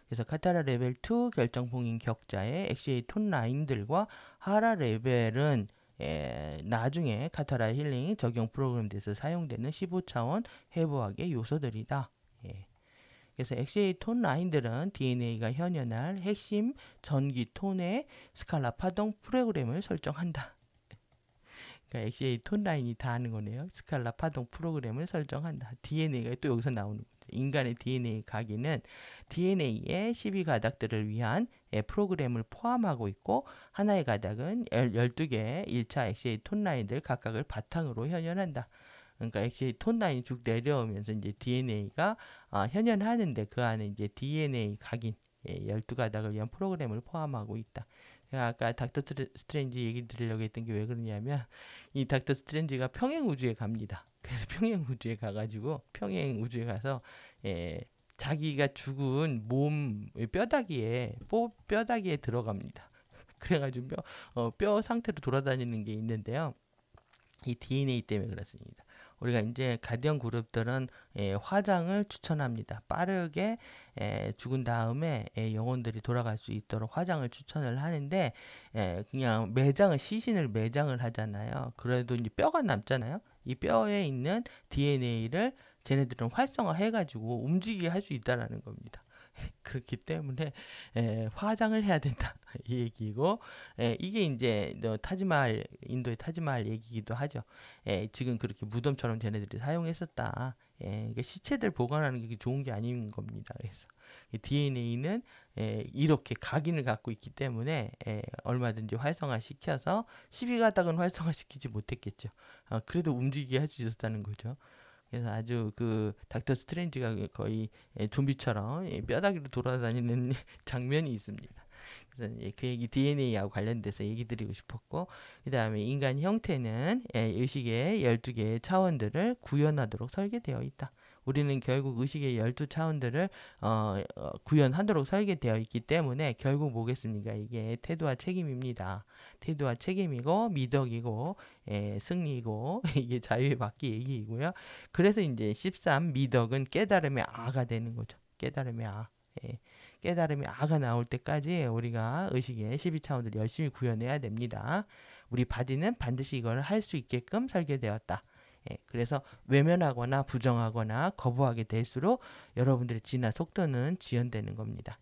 그래서 카타라 레벨 2 결정봉인 격자의 XA 톤 라인들과 하라 레벨은 나중에 카타라 힐링 적용 프로그램에서 사용되는 15차원 해부학의 요소들이다. 그래서 XA 톤 라인들은 DNA가 현현할 핵심 전기 톤의 스칼라 파동 프로그램을 설정한다. 그러니까 XA 톤 라인이 다 하는 거네요. 스칼라 파동 프로그램을 설정한다. DNA가 또 여기서 나오는 거죠. 인간의 DNA 가기는 DNA의 12가닥들을 위한 프로그램을 포함하고 있고, 하나의 가닥은 12개의 1차 XA 톤 라인들 각각을 바탕으로 현현한다. 그러니까 XA 톤 라인이 쭉 내려오면서 이제 DNA가 현현하는데 그 안에 이제 DNA 각인 12가닥을 위한 프로그램을 포함하고 있다. 아까 닥터 스트레인지 얘기 드리려고 했던 게 왜 그러냐면, 이 닥터 스트레인지가 평행 우주에 갑니다. 그래서 평행 우주에 가가지고 평행 우주에 가서 자기가 죽은 몸 뼈다귀에 들어갑니다. 그래가지고 뼈 상태로 돌아다니는 게 있는데요. 이 DNA 때문에 그렇습니다. 우리가 이제 가디언 그룹들은 화장을 추천합니다. 빠르게 죽은 다음에 영혼들이 돌아갈 수 있도록 화장을 추천을 하는데, 그냥 시신을 매장을 하잖아요. 그래도 이제 뼈가 남잖아요. 이 뼈에 있는 DNA를 쟤네들은 활성화해가지고 움직이게 할 수 있다라는 겁니다. 그렇기 때문에 화장을 해야 된다 이 얘기고, 이게 이제 인도의 타지마할 얘기기도 하죠. 지금 그렇게 무덤처럼 쟤네들이 사용했었다. 그러니까 시체들 보관하는 게 좋은 게 아닌 겁니다. 그래서 DNA는 이렇게 각인을 갖고 있기 때문에 얼마든지 활성화시켜서 12가닥은 활성화시키지 못했겠죠. 그래도 움직이게 할 수 있었다는 거죠. 그래서 아주 그 닥터 스트레인지가 거의 좀비처럼 뼈다귀로 돌아다니는 장면이 있습니다. 그래서 그 얘기 DNA하고 관련돼서 얘기 드리고 싶었고, 그 다음에 인간 형태는 의식의 12개의 차원들을 구현하도록 설계되어 있다. 우리는 결국 의식의 12차원들을 구현하도록 설계되어 있기 때문에 결국 뭐겠습니까? 이게 태도와 책임입니다. 태도와 책임이고 미덕이고 승리이고 이게 자유의 바퀴 얘기이고요. 그래서 이제 13 미덕은 깨달음의 아가 되는 거죠. 깨달음의 아. 깨달음의 아가 나올 때까지 우리가 의식의 12차원들 열심히 구현해야 됩니다. 우리 바디는 반드시 이걸 할 수 있게끔 설계되었다. 그래서 외면하거나 부정하거나 거부하게 될수록 여러분들의 진화 속도는 지연되는 겁니다.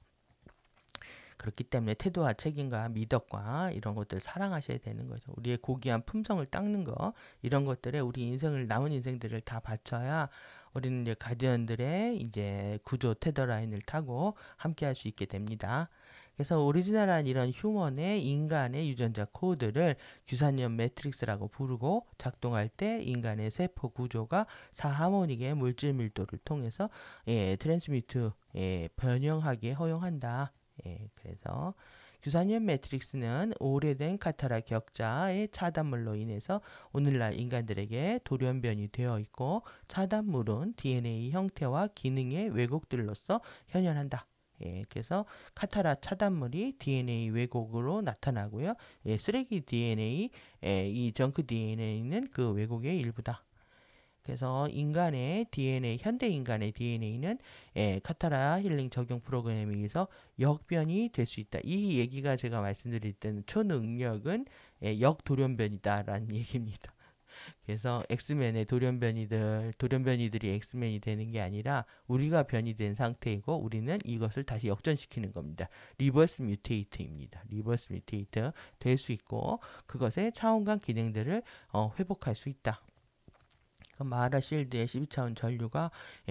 그렇기 때문에 태도와 책임과 미덕과 이런 것들을 사랑하셔야 되는 거죠. 우리의 고귀한 품성을 닦는 거, 이런 것들에 우리 남은 인생들을 다 바쳐야 우리는 이제 가디언들의 이제 구조 테더 라인을 타고 함께 할 수 있게 됩니다. 그래서 오리지널한 이런 휴먼의 인간의 유전자 코드를 규산염 매트릭스라고 부르고, 작동할 때 인간의 세포 구조가 사하모닉의 물질 밀도를 통해서 트랜스미트 변형하게 허용한다. 그래서 규산염 매트릭스는 오래된 카타라 격자의 차단물로 인해서 오늘날 인간들에게 돌연변이 되어 있고, 차단물은 DNA 형태와 기능의 왜곡들로서 현현한다. 예, 그래서 카타라 차단물이 DNA 왜곡으로 나타나고요. 예, 쓰레기 DNA, 이 정크 DNA는 그 왜곡의 일부다. 그래서 인간의 DNA, 현대 인간의 DNA는 카타라 힐링 적용 프로그램에 의해서 역변이 될 수 있다. 이 얘기가 제가 말씀드릴 때는 초능력은 역돌연변이다라는 얘기입니다. 그래서 엑스맨의 돌연변이들이 엑스맨이 되는 게 아니라 우리가 변이 된 상태이고, 우리는 이것을 다시 역전시키는 겁니다. 리버스 뮤테이트입니다. 리버스 뮤테이트 될 수 있고, 그것의 차원간 기능들을 회복할 수 있다. 마하라 실드의 12차원 전류가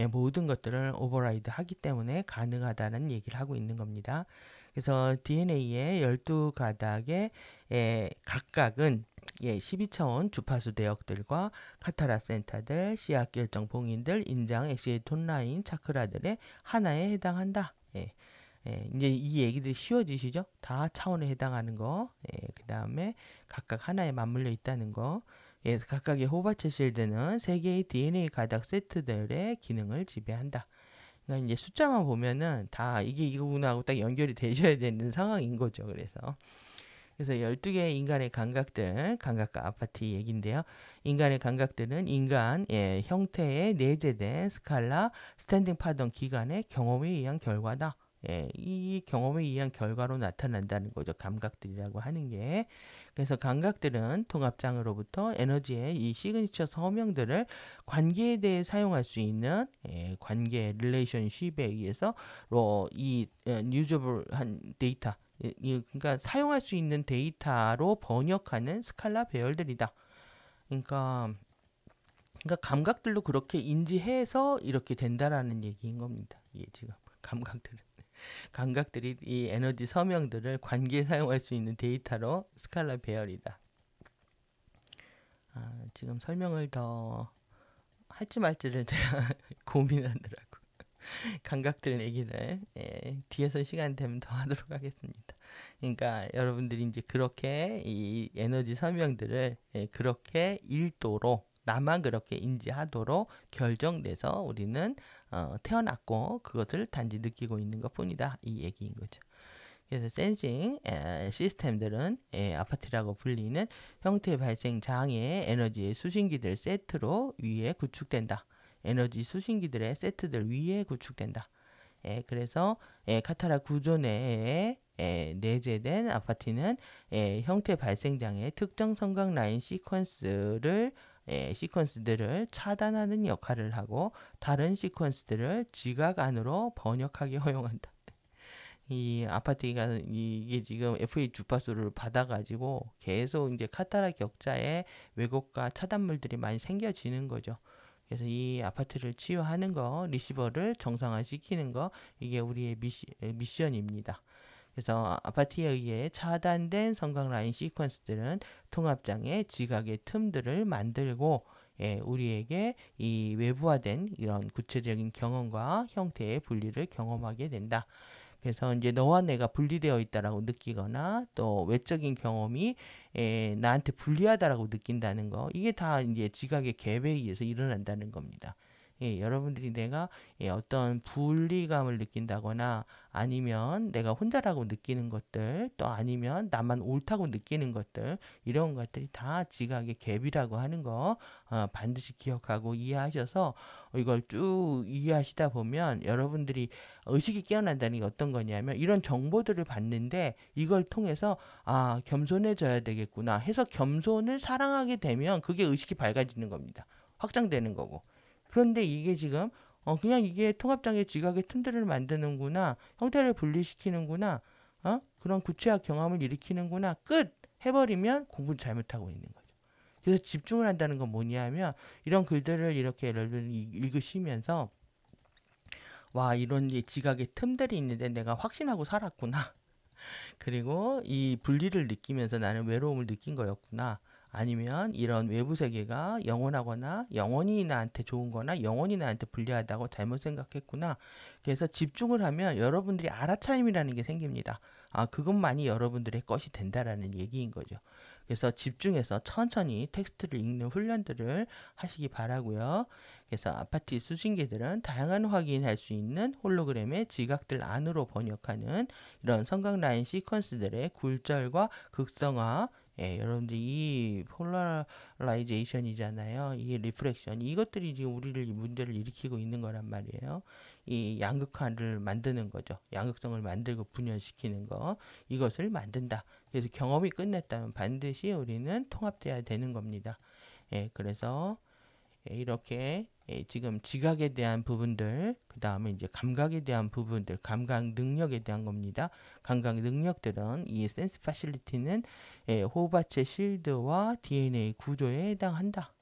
모든 것들을 오버라이드 하기 때문에 가능하다는 얘기를 하고 있는 겁니다. 그래서 DNA의 12가닥의 각각은 12차원 주파수 대역들과 카타라 센터들, 씨앗 결정 봉인들, 인장, 엑시에이트 온라인 차크라들의 하나에 해당한다. 이제 이 얘기들이 쉬워지시죠? 다 차원에 해당하는 거. 그 다음에 각각 하나에 맞물려 있다는 거. 각각의 호바츠 실드는 3개의 DNA 가닥 세트들의 기능을 지배한다. 그러니까 이제 숫자만 보면은 다 이게 이거구나 하고 딱 연결이 되셔야 되는 상황인 거죠. 그래서 12개의 인간의 감각들, 감각과 아파트 얘기인데요. 인간의 감각들은 인간 형태에 내재된 스칼라 스탠딩 파던 기관의 경험에 의한 결과다. 이 경험에 의한 결과로 나타난다는 거죠. 감각들이라고 하는 게. 그래서 감각들은 통합장으로부터 에너지의 이 시그니처 서명들을 관계에 대해 사용할 수 있는 관계 릴레이션십에 의해서 이 유저블한 데이터, 그러니까 사용할 수 있는 데이터로 번역하는 스칼라 배열들이다. 그러니까 감각들도 그렇게 인지해서 이렇게 된다라는 얘기인 겁니다. 이게 지금 감각들이 이 에너지 서명들을 관계에 사용할 수 있는 데이터로 스칼라 배열이다. 지금 설명을 더 할지 말지를 제가 고민하느라고 감각들 얘기를 뒤에서 시간 되면 더 하도록 하겠습니다. 그러니까 여러분들이 이제 그렇게 이 에너지 설명들을 그렇게 읽도록, 나만 그렇게 인지하도록 결정돼서 우리는 태어났고 그것을 단지 느끼고 있는 것 뿐이다, 이 얘기인 거죠. 그래서 센싱 시스템들은 아파트라고 불리는 형태 발생 장애 에너지의 수신기들 세트로 위에 구축된다. 에너지 수신기들의 세트들 위에 구축된다. 그래서 카타라 구조 내에 내재된 아파트는 형태 발생 장애의 특정 성각 라인 시퀀스들을 차단하는 역할을 하고 다른 시퀀스들을 지각 안으로 번역하게 허용한다. 이 아파트가 이게 지금 FA 주파수를 받아가지고 계속 이제 카타라 격자에 왜곡과 차단물들이 많이 생겨지는 거죠. 그래서 이 아파트를 치유하는 거, 리시버를 정상화시키는 거, 이게 우리의 미션입니다. 그래서 아파트에 의해 차단된 성각 라인 시퀀스들은 통합장애 지각의 틈들을 만들고 우리에게 이 외부화된 이런 구체적인 경험과 형태의 분리를 경험하게 된다. 그래서 이제 너와 내가 분리되어 있다라고 느끼거나 또 외적인 경험이 나한테 불리하다라고 느낀다는 거, 이게 다 이제 지각의 갭에 의해서 일어난다는 겁니다. 여러분들이 내가 어떤 분리감을 느낀다거나 아니면 내가 혼자라고 느끼는 것들, 또 아니면 나만 옳다고 느끼는 것들, 이런 것들이 다 지각의 갭이라고 하는 거 반드시 기억하고 이해하셔서 이걸 쭉 이해하시다 보면 여러분들이 의식이 깨어난다는 게 어떤 거냐면, 이런 정보들을 받는데 이걸 통해서 겸손해져야 되겠구나 해서 겸손을 사랑하게 되면 그게 의식이 밝아지는 겁니다. 확장되는 거고. 그런데 이게 지금 그냥 이게 통합장애 지각의 틈들을 만드는구나, 형태를 분리시키는구나, 그런 구체화 경험을 일으키는구나, 끝 해버리면 공부를 잘못하고 있는 거죠. 그래서 집중을 한다는 건 뭐냐면, 이런 글들을 이렇게 여러분이 읽으시면서 와, 이런 지각의 틈들이 있는데 내가 확신하고 살았구나. 그리고 이 분리를 느끼면서 나는 외로움을 느낀 거였구나. 아니면 이런 외부 세계가 영원하거나 영원히 나한테 좋은 거나 영원히 나한테 불리하다고 잘못 생각했구나. 그래서 집중을 하면 여러분들이 알아차림이라는 게 생깁니다. 그것만이 여러분들의 것이 된다라는 얘기인 거죠. 그래서 집중해서 천천히 텍스트를 읽는 훈련들을 하시기 바라고요. 그래서 아파트 수신기들은 다양한 확인할 수 있는 홀로그램의 지각들 안으로 번역하는 이런 성각 라인 시퀀스들의 굴절과 극성화, 여러분들 이 폴라라이제이션이잖아요. 이 리프렉션, 이것들이 지금 우리를 문제를 일으키고 있는 거란 말이에요. 이 양극화를 만드는 거죠. 양극성을 만들고 분열시키는 거, 이것을 만든다. 그래서 경험이 끝냈다면 반드시 우리는 통합돼야 되는 겁니다. 그래서 이렇게 지금 지각에 대한 부분들, 그 다음에 이제 감각에 대한 부분들, 감각 능력에 대한 겁니다. 감각 능력들은 이 센스 파실리티는 호흡하체 실드와 DNA 구조에 해당한다.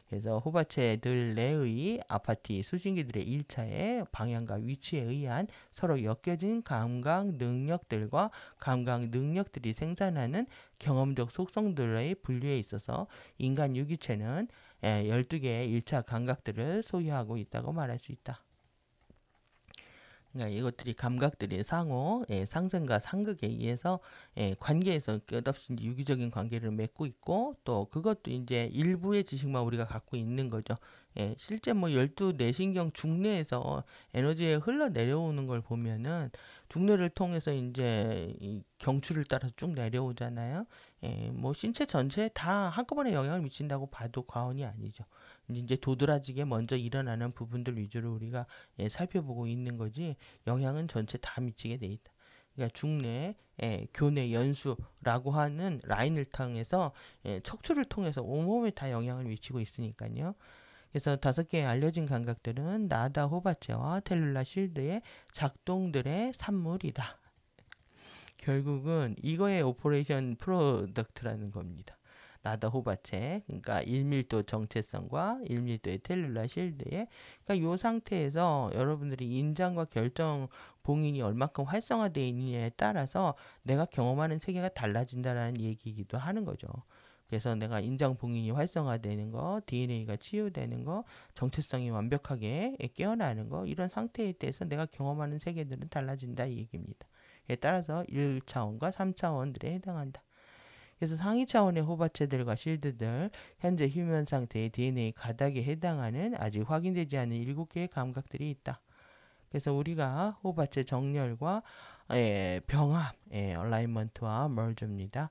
그래서 호흡하체들 내의 아파트 수신기들의 1차의 방향과 위치에 의한 서로 엮여진 감각 능력들과 감각 능력들이 생산하는 경험적 속성들의 분류에 있어서 인간 유기체는 12개의 1차 감각들을 소유하고 있다고 말할 수 있다. 그러니까 이것들이 감각들이 상호 상승과 상극에 의해서 관계에서 끝없이 유기적인 관계를 맺고 있고, 또 그것도 이제 일부의 지식만 우리가 갖고 있는 거죠. 실제 뭐 12내신경 중뇌에서 에너지에 흘러내려오는 걸 보면은 중뇌를 통해서 이제 이 경추를 따라서 쭉 내려오잖아요. 뭐 신체 전체에 다 한꺼번에 영향을 미친다고 봐도 과언이 아니죠. 이제 도드라지게 먼저 일어나는 부분들 위주로 우리가 살펴보고 있는 거지, 영향은 전체 다 미치게 돼 있다. 그러니까 중뇌, 교내 연수라고 하는 라인을 통해서 척추를 통해서 온몸에 다 영향을 미치고 있으니까요. 그래서 5개의 알려진 감각들은 나다 호바체와 텔룰라 실드의 작동들의 산물이다. 결국은 이거의 오퍼레이션 프로덕트라는 겁니다. 나다 호바체, 그러니까 1밀도 정체성과 1밀도의 텔룰라 실드에, 그러니까 이 상태에서 여러분들이 인장과 결정 봉인이 얼마큼 활성화되어 있느냐에 따라서 내가 경험하는 세계가 달라진다라는 얘기이기도 하는 거죠. 그래서 내가 인장 봉인이 활성화되는 거, DNA가 치유되는 거, 정체성이 완벽하게 깨어나는 거, 이런 상태에 대해서 내가 경험하는 세계들은 달라진다 이 얘기입니다. 에 따라서 1차원과 3차원들에 해당한다. 그래서 상위 차원의 호바체들과 실드들, 현재 휴면 상태의 DNA 가닥에 해당하는 아직 확인되지 않은 7개의 감각들이 있다. 그래서 우리가 호바체 정렬과 병합, 얼라이먼트와 멀저입니다.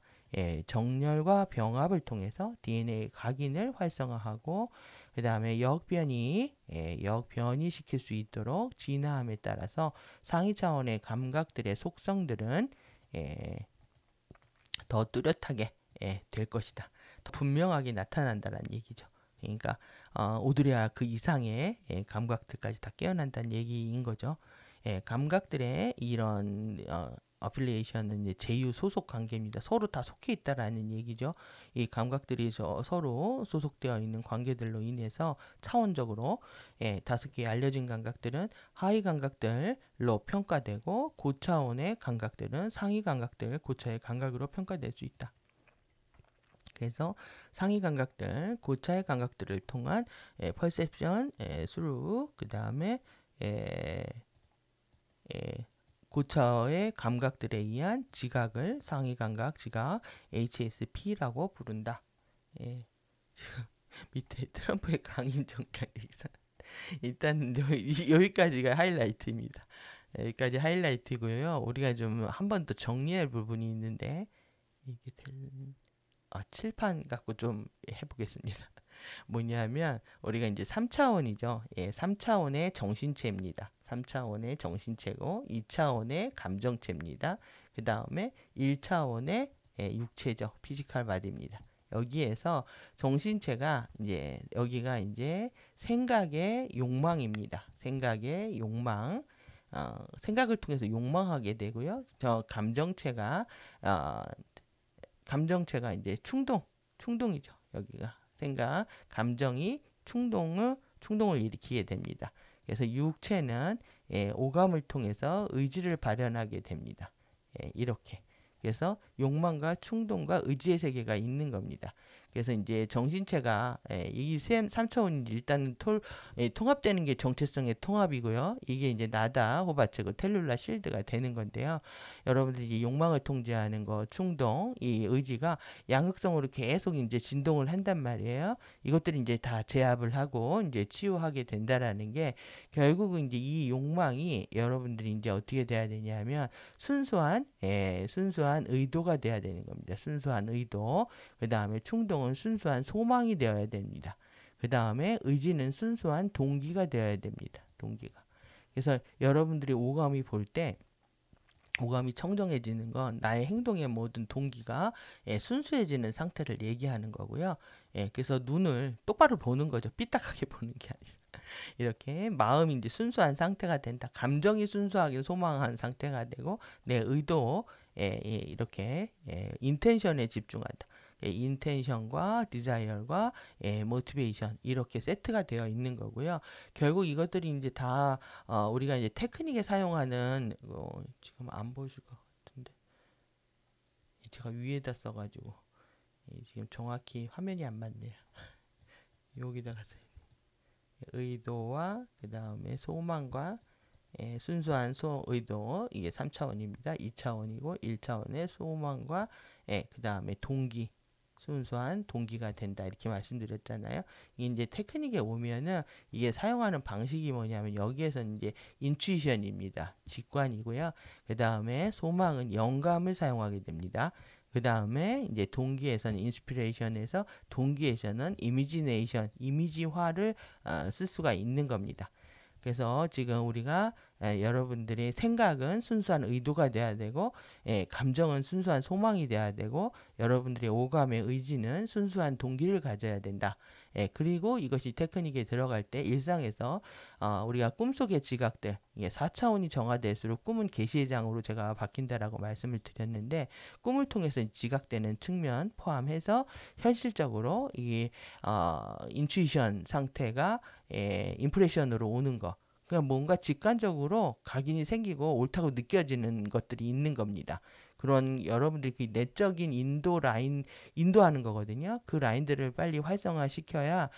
정렬과 병합을 통해서 DNA 각인을 활성화하고, 그 다음에 역변이 시킬 수 있도록 진화함에 따라서 상위 차원의 감각들의 속성들은 더 뚜렷하게 될 것이다. 더 분명하게 나타난다는 얘기죠. 그러니까 오드레아 그 이상의 감각들까지 다 깨어난다는 얘기인 거죠. 감각들의 이런 어필리에이션은 이제 제휴 소속 관계입니다. 서로 다 속해 있다라는 얘기죠. 이 감각들이 서로 소속되어 있는 관계들로 인해서 차원적으로 5개의 알려진 감각들은 하위 감각들로 평가되고, 고차원의 감각들은 상위 감각들, 고차의 감각으로 평가될 수 있다. 그래서 상위 감각들, 고차의 감각들을 통한 퍼셉션, 스루, 그 다음에 고차의 감각들에 의한 지각을 상위 감각, 지각, HSP라고 부른다. 밑에 트럼프의 강인 정책 일단 여기까지가 하이라이트입니다. 여기까지 하이라이트고요. 우리가 좀 한 번 더 정리할 부분이 있는데, 이게 칠판 갖고 좀 해보겠습니다. 뭐냐면 우리가 이제 3차원이죠. 3차원의 정신체입니다. 3차원의 정신체고 2차원의 감정체입니다. 그 다음에 1차원의 육체죠. 피지컬 바디입니다. 여기에서 정신체가 이제 여기가 이제 생각의 욕망입니다. 생각의 욕망. 생각을 통해서 욕망하게 되고요. 저 감정체가 이제 충동이죠. 여기가 생각, 감정이 충동을 일으키게 됩니다. 그래서 육체는 오감을 통해서 의지를 발현하게 됩니다. 이렇게. 그래서 욕망과 충동과 의지의 세계가 있는 겁니다. 그래서 이제 정신체가 이 3차원이 일단 통합되는 게 정체성의 통합이고요. 이게 이제 나다, 호바츠, 텔룰라 실드가 되는 건데요. 여러분들이 욕망을 통제하는 거, 충동, 이 의지가 양극성으로 계속 이제 진동을 한단 말이에요. 이것들이 이제 다 제압을 하고 이제 치유하게 된다라는 게 결국은 이제 이 욕망이 여러분들이 이제 어떻게 돼야 되냐면 순수한 의도가 돼야 되는 겁니다. 순수한 의도. 그 다음에 충동은 순수한 소망이 되어야 됩니다. 그 다음에 의지는 순수한 동기가 되어야 됩니다. 동기가. 그래서 여러분들이 오감이 볼 때 오감이 청정해지는 건 나의 행동의 모든 동기가 순수해지는 상태를 얘기하는 거고요. 그래서 눈을 똑바로 보는 거죠. 삐딱하게 보는 게 아니라. 이렇게 마음이 이제 순수한 상태가 된다. 감정이 순수하게 소망한 상태가 되고 내 의도 이렇게 인텐션에 집중한다. 인텐션과 디자이어과 모티베이션 이렇게 세트가 되어 있는 거고요. 결국 이것들이 이제 다 우리가 이제 테크닉에 사용하는 지금 안 보이실 것 같은데 제가 위에다 써가지고 지금 정확히 화면이 안 맞네요. 여기다가 의도와 그 다음에 소망과 순수한 의도 이게 3차원입니다. 2차원이고 1차원의 소망과 그 다음에 동기 순수한 동기가 된다 이렇게 말씀드렸잖아요. 이게 이제 테크닉에 오면은 이게 사용하는 방식이 뭐냐면 여기에서 이제 인투이션입니다. 직관이고요. 그 다음에 소망은 영감을 사용하게 됩니다. 그 다음에 이제 동기에서는 인스피레이션에서 동기에서는 이미지네이션 이미지화를 쓸 수가 있는 겁니다. 그래서 지금 우리가 여러분들의 생각은 순수한 의도가 돼야 되고 감정은 순수한 소망이 돼야 되고 여러분들의 오감의 의지는 순수한 동기를 가져야 된다. 그리고 이것이 테크닉에 들어갈 때 일상에서 우리가 꿈속의 지각들 이게 4차원이 정화될수록 꿈은 계시의 장으로 제가 바뀐다라고 말씀을 드렸는데 꿈을 통해서 지각되는 측면 포함해서 현실적으로 이 인투이션 상태가 인프레션으로 오는 거 그냥 뭔가 직관적으로 각인이 생기고 옳다고 느껴지는 것들이 있는 겁니다. 그런 여러분들이 그 내적인 인도하는 거거든요. 그 라인들을 빨리 활성화시켜야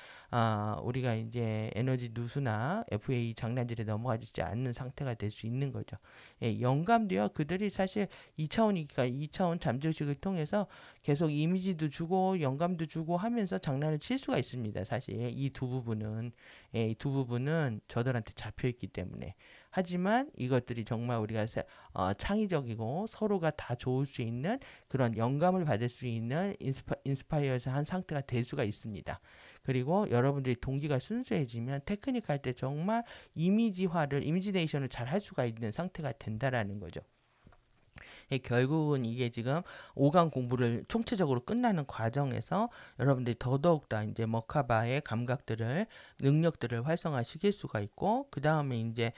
우리가 이제 에너지 누수나 FA 장난질에 넘어가지 않는 상태가 될 수 있는 거죠. 영감도요. 그들이 사실 2차원이니까 2차원 잠재의식을 통해서 계속 이미지도 주고 영감도 주고 하면서 장난을 칠 수가 있습니다. 사실 이 두 부분은 저들한테 잡혀있기 때문에 하지만 이것들이 정말 우리가 창의적이고 서로가 다 좋을 수 있는 그런 영감을 받을 수 있는 인스파이어서 한 상태가 될 수가 있습니다. 그리고 여러분들이 동기가 순수해지면 테크닉 할 때 정말 이미지네이션을 잘 할 수가 있는 상태가 된다라는 거죠. 결국은 이게 지금 5강 공부를 총체적으로 끝나는 과정에서 여러분들이 더더욱다 이제 머카바의 감각들을 능력들을 활성화시킬 수가 있고 그 다음에 이제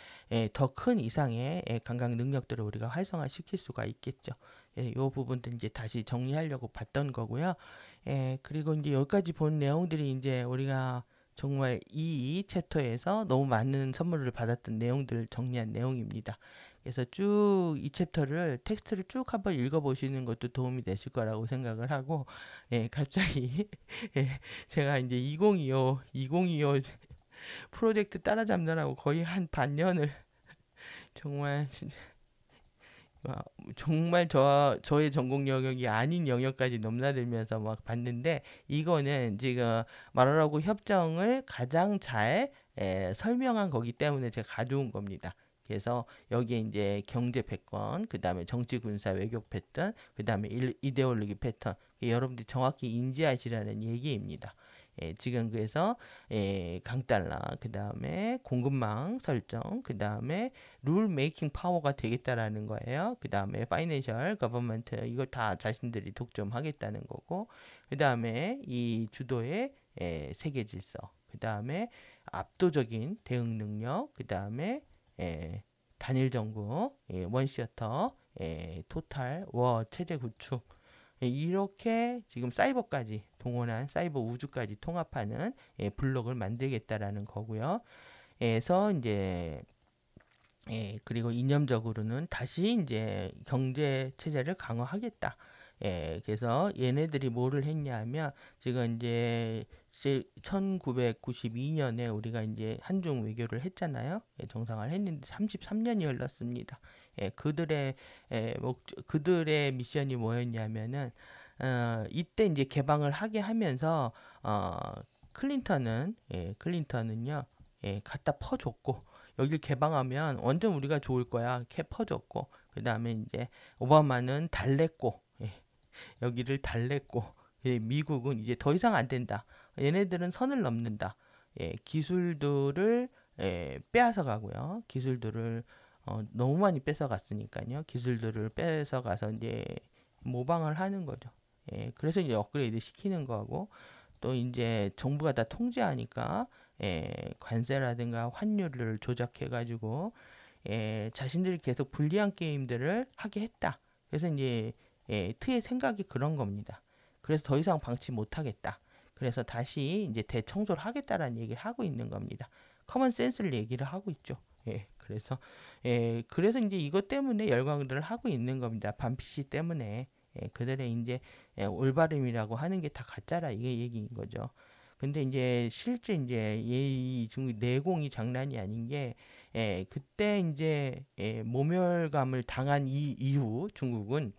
더 큰 이상의 감각 능력들을 우리가 활성화시킬 수가 있겠죠. 이 부분도 이제 다시 정리하려고 봤던 거고요. 그리고 이제 여기까지 본 내용들이 이제 우리가 정말 이 챕터에서 너무 많은 선물을 받았던 내용들을 정리한 내용입니다. 그래서 쭉 이 챕터를 텍스트를 쭉 한번 읽어보시는 것도 도움이 되실 거라고 생각을 하고 갑자기 제가 이제 2025 프로젝트 따라잡느라고 거의 한 반년을 정말 정말 저의 전공 영역이 아닌 영역까지 넘나들면서 막 봤는데 이거는 지금 말하라고 협정을 가장 잘 설명한 거기 때문에 제가 가져온 겁니다. 그래서 여기에 이제 경제 패권, 그 다음에 정치, 군사, 외교 패턴, 그 다음에 이데올로기 패턴, 여러분들이 정확히 인지하시라는 얘기입니다. 지금 그래서 강달러, 그 다음에 공급망 설정, 그 다음에 룰 메이킹 파워가 되겠다라는 거예요. 그 다음에 파이낸셜 거버먼트 이걸 다 자신들이 독점하겠다는 거고, 그 다음에 이 주도의 세계 질서, 그 다음에 압도적인 대응 능력, 그 다음에 단일 정부, 원시어터, 토탈, 체제 구축 이렇게 지금 사이버까지 동원한 사이버 우주까지 통합하는 블록을 만들겠다라는 거고요. 그래서 이제 그리고 이념적으로는 다시 이제 경제 체제를 강화하겠다. 그래서 얘네들이 뭐를 했냐면 지금 이제 1992년에 우리가 이제 한중 외교를 했잖아요. 정상화를 했는데 33년이 흘렀습니다. 그들의 미션이 뭐였냐면은 이때 이제 개방을 하게 하면서 클린턴은요, 갖다 퍼줬고, 여길 개방하면 완전 우리가 좋을 거야. 캐 퍼줬고, 그 다음에 이제 오바마는 달랬고, 여기를 달랬고, 미국은 이제 더 이상 안 된다. 얘네들은 선을 넘는다. 기술들을 빼앗아 가고요. 기술들을 너무 많이 뺏어갔으니까요. 기술들을 뺏어가서 이제 모방을 하는 거죠. 그래서 이제 업그레이드 시키는 거고, 또 이제 정부가 다 통제하니까 관세라든가 환율을 조작해가지고 자신들이 계속 불리한 게임들을 하게 했다. 그래서 이제 트의 생각이 그런 겁니다. 그래서 더 이상 방치 못하겠다. 그래서 다시 이제 대청소를 하겠다라는 얘기를 하고 있는 겁니다. 커먼 센스를 얘기를 하고 있죠. 그래서 이제 이것 때문에 열광들을 하고 있는 겁니다. 반피시 때문에. 그들의 이제 올바름이라고 하는 게 다 가짜라 이게 얘기인 거죠. 근데 이제 실제 이제 이 중국 내공이 장난이 아닌 게 그때 이제 모멸감을 당한 이후 중국은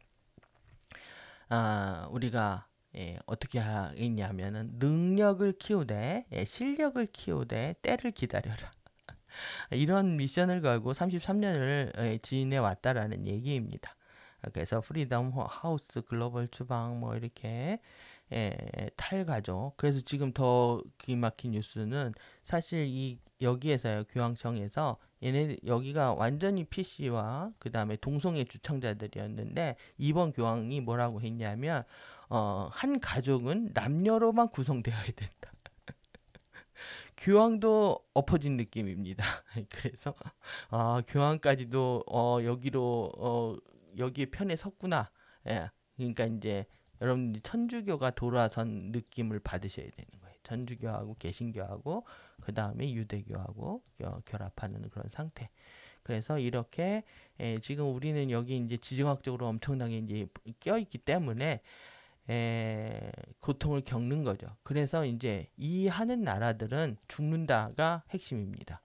우리가 어떻게 하겠냐면은 능력을 키우되 실력을 키우되 때를 기다려라. 이런 미션을 걸고 33년을 지내 왔다라는 얘기입니다. 그래서 프리덤 하우스 글로벌 주방 뭐 이렇게 탈가죠. 그래서 지금 더 기막힌 뉴스는 사실 이 여기에서요, 교황청에서 얘네 여기가 완전히 PC와 그 다음에 동성애 주창자들이었는데 이번 교황이 뭐라고 했냐면 한 가족은 남녀로만 구성되어야 된다. 교황도 엎어진 느낌입니다. 그래서 교황까지도 여기에 편에 섰구나. 그러니까 이제 여러분들이 천주교가 돌아선 느낌을 받으셔야 되는 거예요. 천주교하고 개신교하고 그 다음에 유대교하고 결합하는 그런 상태. 그래서 이렇게 지금 우리는 여기 이제 지정학적으로 엄청나게 이제 껴있기 때문에 고통을 겪는 거죠. 그래서 이제 이 하는 나라들은 죽는다가 핵심입니다.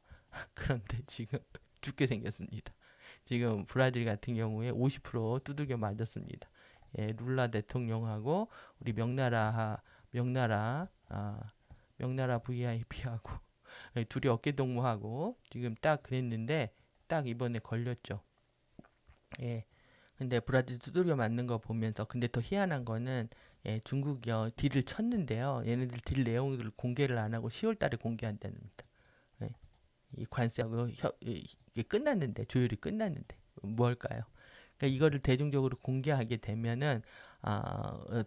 그런데 지금 죽게 생겼습니다. 지금 브라질 같은 경우에 50% 두들겨 맞았습니다. 룰라 대통령하고 우리 명나라 VIP하고 둘이 어깨동무하고 지금 딱 그랬는데 딱 이번에 걸렸죠. 근데 브라질 두들겨 맞는 거 보면서 근데 더 희한한 거는 중국이요 딜을 쳤는데요. 얘네들 딜 내용들을 공개를 안 하고 10월 달에 공개한답니다. 이 관세하고 이게 끝났는데 조율이 끝났는데 뭘까요? 그러니까 이거를 대중적으로 공개하게 되면은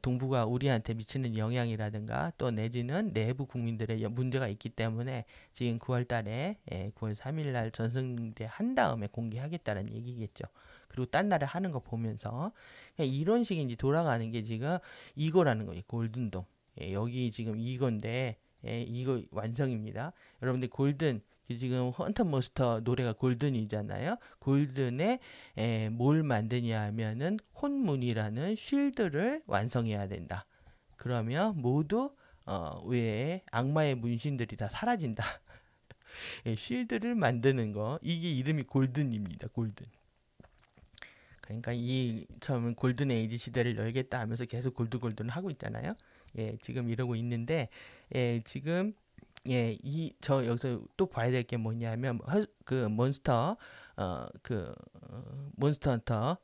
동북아 우리한테 미치는 영향이라든가 또 내지는 내부 국민들의 문제가 있기 때문에 지금 9월 달에 9월 3일 날 전승대 한 다음에 공개하겠다는 얘기겠죠. 그리고 딴 나라 하는 거 보면서 이런 식이 이제 돌아가는 게 지금 이거라는 거예요. 골든돔. 여기 지금 이건데 이거 완성입니다. 여러분들 골든 지금 헌터 몬스터 노래가 골든이잖아요. 골든에 뭘 만드냐 하면은 혼문이라는 쉴드를 완성해야 된다. 그러면 모두 외에 악마의 문신들이 다 사라진다. 쉴드를 만드는 거 이게 이름이 골든입니다. 골든. 그러니까 이 처음 골든 에이지 시대를 열겠다 하면서 계속 골든을 하고 있잖아요. 지금 이러고 있는데 지금 저 여기서 또 봐야 될 게 뭐냐면 그 몬스터 몬스터 헌터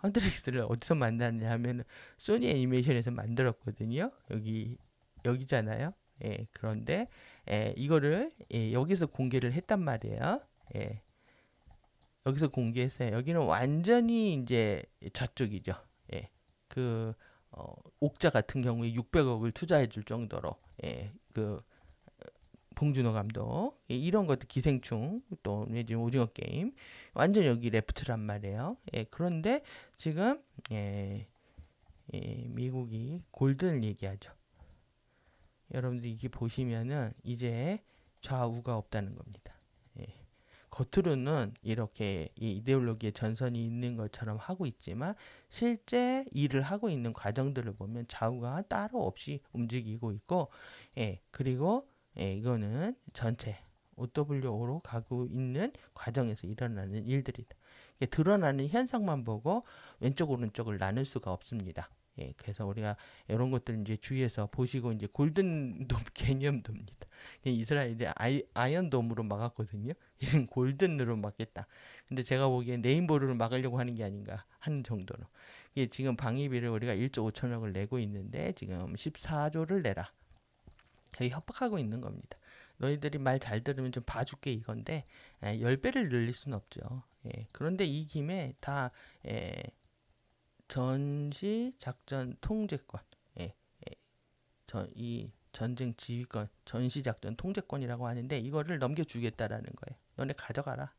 헌트릭스를 어디서 만났냐 하면 소니 애니메이션에서 만들었거든요. 여기잖아요. 그런데 이거를 여기서 공개를 했단 말이에요. 여기서 공개했어요. 여기는 완전히 이제 좌쪽이죠. 그 옥자 같은 경우에 600억을 투자해 줄 정도로 그 봉준호 감독 이런 것도 기생충 또 내지 오징어 게임 완전 여기 레프트란 말이에요. 그런데 지금 미국이 골든을 얘기하죠. 여러분들 이게 보시면은 이제 좌우가 없다는 겁니다. 겉으로는 이렇게 이 이데올로기의 전선이 있는 것처럼 하고 있지만 실제 일을 하고 있는 과정들을 보면 좌우가 따로 없이 움직이고 있고, 그리고 이거는 전체 OWO로 가고 있는 과정에서 일어나는 일들이다. 드러나는 현상만 보고 왼쪽 오른쪽을 나눌 수가 없습니다. 그래서 우리가 이런 것들 이제 주위에서 보시고 이제 골든돔 개념도입니다. 이스라엘이 아이언돔으로 막았거든요. 이런 골든으로 막겠다. 근데 제가 보기엔 레인보우를 막으려고 하는 게 아닌가 하는 정도로. 이게 지금 방위비를 우리가 1조 5천억을 내고 있는데 지금 14조를 내라. 협박하고 있는 겁니다. 너희들이 말 잘 들으면 좀 봐줄게 이건데 10배를 늘릴 수는 없죠. 그런데 이 김에 다 전시 작전 통제권, 이 전쟁 지휘권, 전시 작전 통제권이라고 하는데 이거를 넘겨주겠다라는 거예요. 너네 가져가라.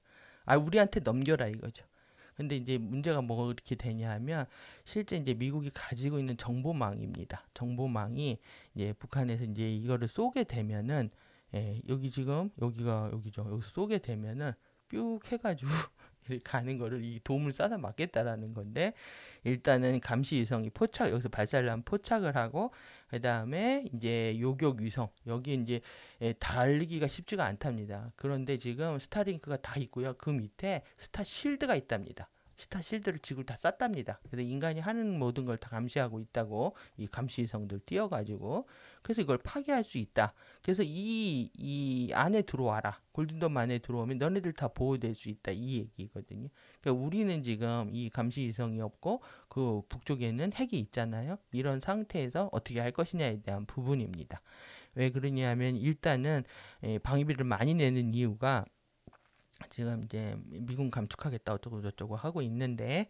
우리한테 넘겨라 이거죠. 근데 이제 문제가 뭐가 이렇게 되냐 하면 실제 이제 미국이 가지고 있는 정보망입니다. 정보망이 이제 북한에서 이제 이거를 쏘게 되면은 여기 지금 여기죠. 여기 쏘게 되면은 뿅 해가지고 이렇게 가는 거를 이 도움을 쏴서 막겠다라는 건데 일단은 감시 위성이 여기서 발사를 하면 포착을 하고 그 다음에 이제 요격 위성 여기 이제 달리기가 쉽지가 않답니다. 그런데 지금 스타링크가 다 있고요. 그 밑에 스타 실드가 있답니다. 스타 실드를 지구를 다 쌌답니다. 그래서 인간이 하는 모든 걸 다 감시하고 있다고 이 감시 위성들 띄워가지고 그래서 이걸 파괴할 수 있다. 그래서 이 안에 들어와라. 골든돔 안에 들어오면 너네들 다 보호될 수 있다. 이 얘기거든요. 그러니까 우리는 지금 이 감시 위성이 없고 그 북쪽에는 핵이 있잖아요. 이런 상태에서 어떻게 할 것이냐에 대한 부분입니다. 왜 그러냐면 일단은 방위비를 많이 내는 이유가 지금 이제 미군 감축하겠다 어쩌고 저쩌고 하고 있는데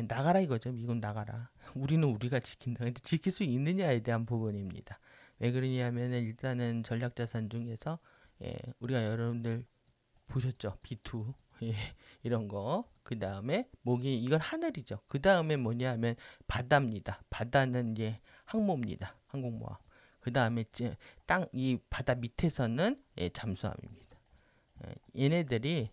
나가라 이거죠. 미군 나가라. 우리는 우리가 지킨다. 근데 지킬 수 있느냐에 대한 부분입니다. 왜 그러냐면은 일단은 전략자산 중에서 우리가 여러분들 보셨죠? B2 이런 거. 그 다음에 이건 하늘이죠. 그 다음에 뭐냐면 바다입니다. 바다는 이제 항모입니다. 항공모함. 그 다음에 이 바다 밑에서는 잠수함입니다. 얘네들이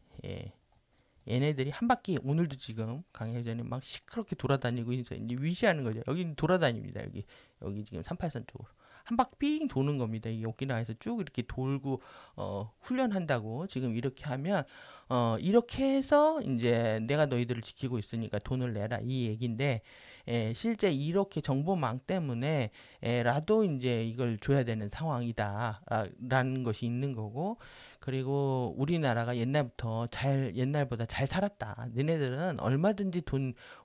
한 바퀴 오늘도 지금 강해전이 막 시끄럽게 돌아다니고 있어 이제 위시하는 거죠. 여기 돌아다닙니다. 여기 지금 38선 쪽으로 한 바퀴 삥 도는 겁니다. 이 오키나와에서 쭉 이렇게 돌고 훈련한다고 지금 이렇게 하면 이렇게 해서 이제 내가 너희들을 지키고 있으니까 돈을 내라 이 얘기인데 실제 이렇게 정보망 때문에 라도 이제 이걸 줘야 되는 상황이다 라는 것이 있는 거고 그리고 우리나라가 옛날보다 잘 살았다. 너네들은 얼마든지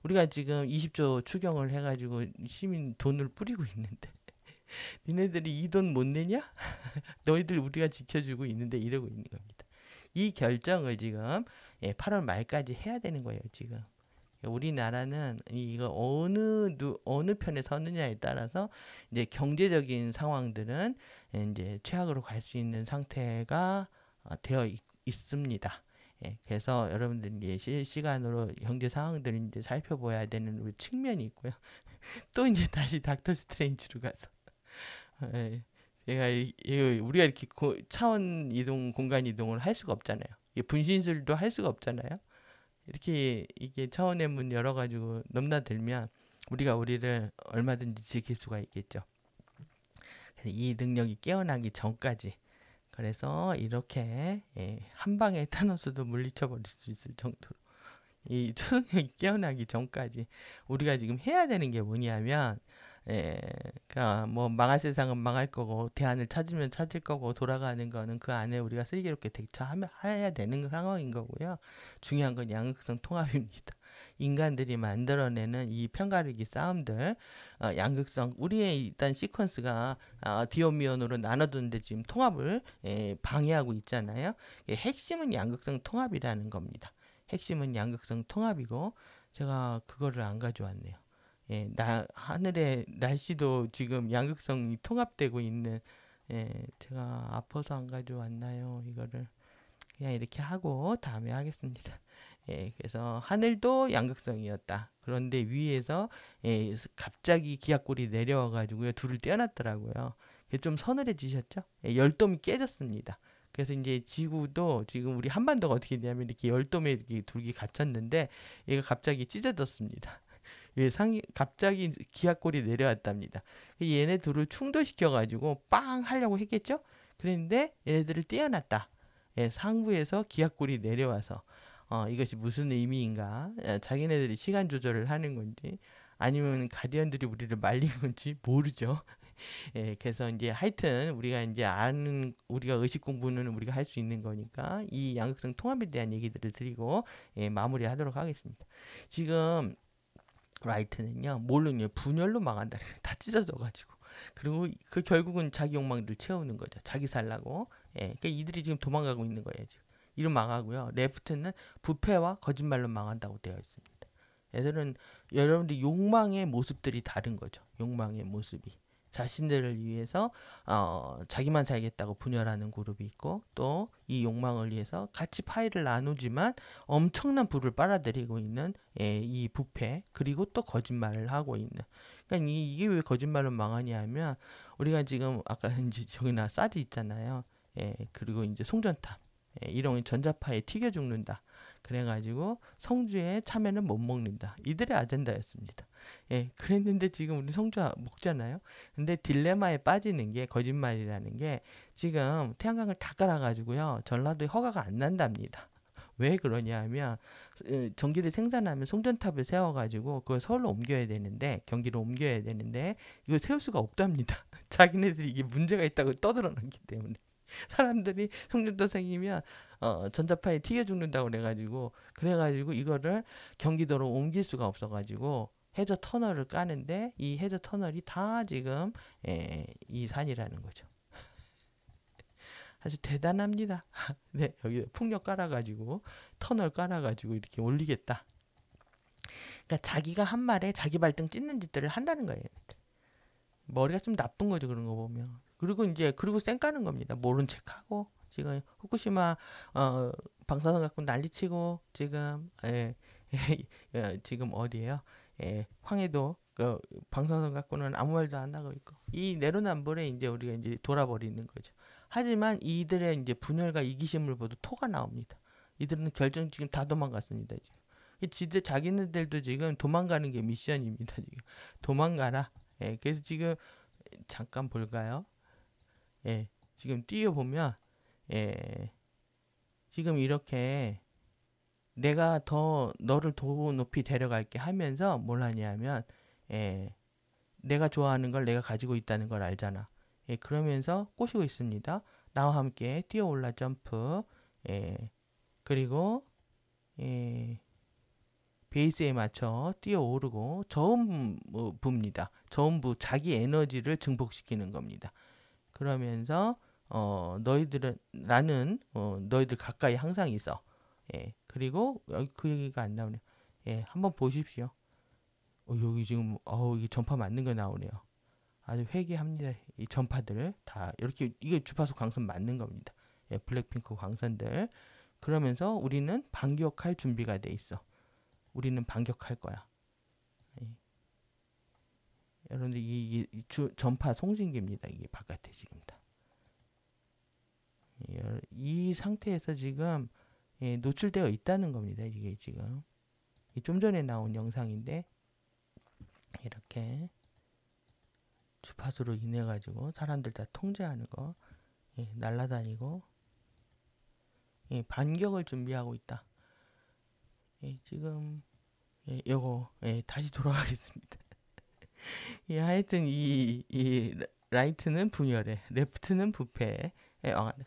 우리가 지금 20조 추경을 해가지고 시민 돈을 뿌리고 있는데 니네들이 이 돈 못 내냐? 너희들 우리가 지켜주고 있는데 이러고 있는 겁니다. 이 결정을 지금 8월 말까지 해야 되는 거예요. 지금 우리나라는 이거 어느 편에 서느냐에 따라서 이제 경제적인 상황들은 이제 최악으로 갈 수 있는 상태가 되어 있습니다. 그래서 여러분들 이제 실시간으로 경제 상황들을 이제 살펴봐야 되는 측면이 있고요. 또 이제 다시 닥터 스트레인지로 가서 우리가 이렇게 차원 이동, 공간 이동을 할 수가 없잖아요. 분신술도 할 수가 없잖아요. 이렇게 이게 차원의 문 열어가지고 넘나들면 우리를 얼마든지 지킬 수가 있겠죠. 이 능력이 깨어나기 전까지 그래서 이렇게 한 방에 타노스도 물리쳐버릴 수 있을 정도로 이 초능력이 깨어나기 전까지 우리가 지금 해야 되는 게 뭐냐면 그러니까 뭐 망할 세상은 망할 거고 대안을 찾으면 찾을 거고 돌아가는 거는 그 안에 우리가 슬기롭게 대처해야 되는 상황인 거고요. 중요한 건 양극성 통합입니다. 인간들이 만들어내는 이 편가르기 싸움들 양극성 우리의 일단 시퀀스가 디오미온으로 나눠두는데 지금 통합을 방해하고 있잖아요. 핵심은 양극성 통합이라는 겁니다. 핵심은 양극성 통합이고 제가 그거를 안 가져왔네요. 하늘의 날씨도 지금 양극성이 통합되고 있는 제가 아파서 안 가져왔나요? 이거를 그냥 이렇게 하고 다음에 하겠습니다. 그래서 하늘도 양극성이었다. 그런데 위에서 갑자기 기압골이 내려와가지고요. 둘을 떼어놨더라고요. 좀 서늘해지셨죠? 열돔이 깨졌습니다. 그래서 이제 지구도 지금 우리 한반도가 어떻게 되냐면 이렇게 열돔에 이렇게 둘이 갇혔는데 얘가 갑자기 찢어졌습니다. 예, 갑자기 기압골이 내려왔답니다. 얘네 둘을 충돌시켜가지고 빵 하려고 했겠죠? 그랬는데 얘네들을 떼어놨다. 예, 상부에서 기압골이 내려와서 이것이 무슨 의미인가? 자기네들이 시간 조절을 하는 건지 아니면 가디언들이 우리를 말린 건지 모르죠. 예, 그래서 이제 하여튼 우리가 이제 우리가 의식 공부는 우리가 할 수 있는 거니까 이 양극성 통합에 대한 얘기들을 드리고 마무리하도록 하겠습니다. 지금 라이트는요, 뭘로요? 분열로 망한다. 다 찢어져가지고. 그리고 그 결국은 자기 욕망들 채우는 거죠. 자기 살라고. 예, 그러니까 이들이 지금 도망가고 있는 거예요. 지금. 이로 망하고요. 레프트는 부패와 거짓말로 망한다고 되어 있습니다. 애들은 여러분들 욕망의 모습들이 다른 거죠. 욕망의 모습이. 자신들을 위해서 자기만 살겠다고 분열하는 그룹이 있고 또 이 욕망을 위해서 같이 파이를 나누지만 엄청난 부를 빨아들이고 있는 이 부패 그리고 또 거짓말을 하고 있는 그러니까 이게 왜 거짓말로 망하냐 하면 우리가 지금 아까 이제 저기나 사드 있잖아요. 그리고 이제 송전탑 이런 전자파에 튀겨 죽는다. 그래가지고 성주에 참외는 못 먹는다. 이들의 아젠다였습니다. 예, 그랬는데 지금 우리 성주 먹잖아요. 근데 딜레마에 빠지는 게 거짓말이라는 게 지금 태양광을 다 깔아가지고요. 전라도에 허가가 안 난답니다. 왜 그러냐 하면 전기를 생산하면 송전탑을 세워가지고 그걸 서울로 옮겨야 되는데 경기로 옮겨야 되는데 이걸 세울 수가 없답니다. 자기네들이 이게 문제가 있다고 떠들어놨기 때문에. 사람들이 송전도 생기면 전자파에 튀겨 죽는다고 그래가지고 이거를 경기도로 옮길 수가 없어가지고 해저 터널을 까는데 이 해저 터널이 다 지금 이 산이라는 거죠. 아주 대단합니다. 네, 여기 풍력 깔아가지고 터널 깔아가지고 이렇게 올리겠다. 그러니까 자기가 한 말에 자기 발등 찢는 짓들을 한다는 거예요. 머리가 좀 나쁜 거죠, 그런 거 보면. 그리고 쌩 까는 겁니다. 모른 척하고 지금 후쿠시마 방사선 갖고 난리치고 지금 지금 어디에요? 황해도 그 방사선 갖고는 아무 말도 안 하고 있고 이 내로남불에 이제 우리가 이제 돌아버리는 거죠. 하지만 이들의 이제 분열과 이기심을 보도 토가 나옵니다. 이들은 결정 지금 다 도망갔습니다. 지금 자기네들도 지금 도망가는 게 미션입니다. 지금 도망가라. 그래서 지금 잠깐 볼까요? 지금 띄워보면 지금 이렇게 내가 더 너를 더 높이 데려갈게 하면서 뭘 하냐면 내가 좋아하는 걸 내가 가지고 있다는 걸 알잖아. 그러면서 꼬시고 있습니다. 나와 함께 뛰어올라 점프 그리고 베이스에 맞춰 뛰어오르고 저음부입니다. 저음부 자기 에너지를 증폭시키는 겁니다. 그러면서 너희들 가까이 항상 있어. 그리고 여기 그 얘기가 안 나오네요. 한번 보십시오. 여기 지금 이게 전파 맞는 거 나오네요. 아주 회개합니다. 이 전파들 다 이렇게 이게 주파수 광선 맞는 겁니다. 블랙핑크 광선들. 그러면서 우리는 반격할 준비가 돼 있어. 우리는 반격할 거야. 여러분들 전파 송진기입니다. 이게 바깥에 지금 다. 이 상태에서 지금 노출되어 있다는 겁니다. 이게 지금 좀 전에 나온 영상인데 이렇게 주파수로 인해 가지고 사람들 다 통제하는 거 날아다니고 반격을 준비하고 있다. 지금 요거 다시 돌아가겠습니다. 하여튼 이 라이트는 분열에 레프트는 부패에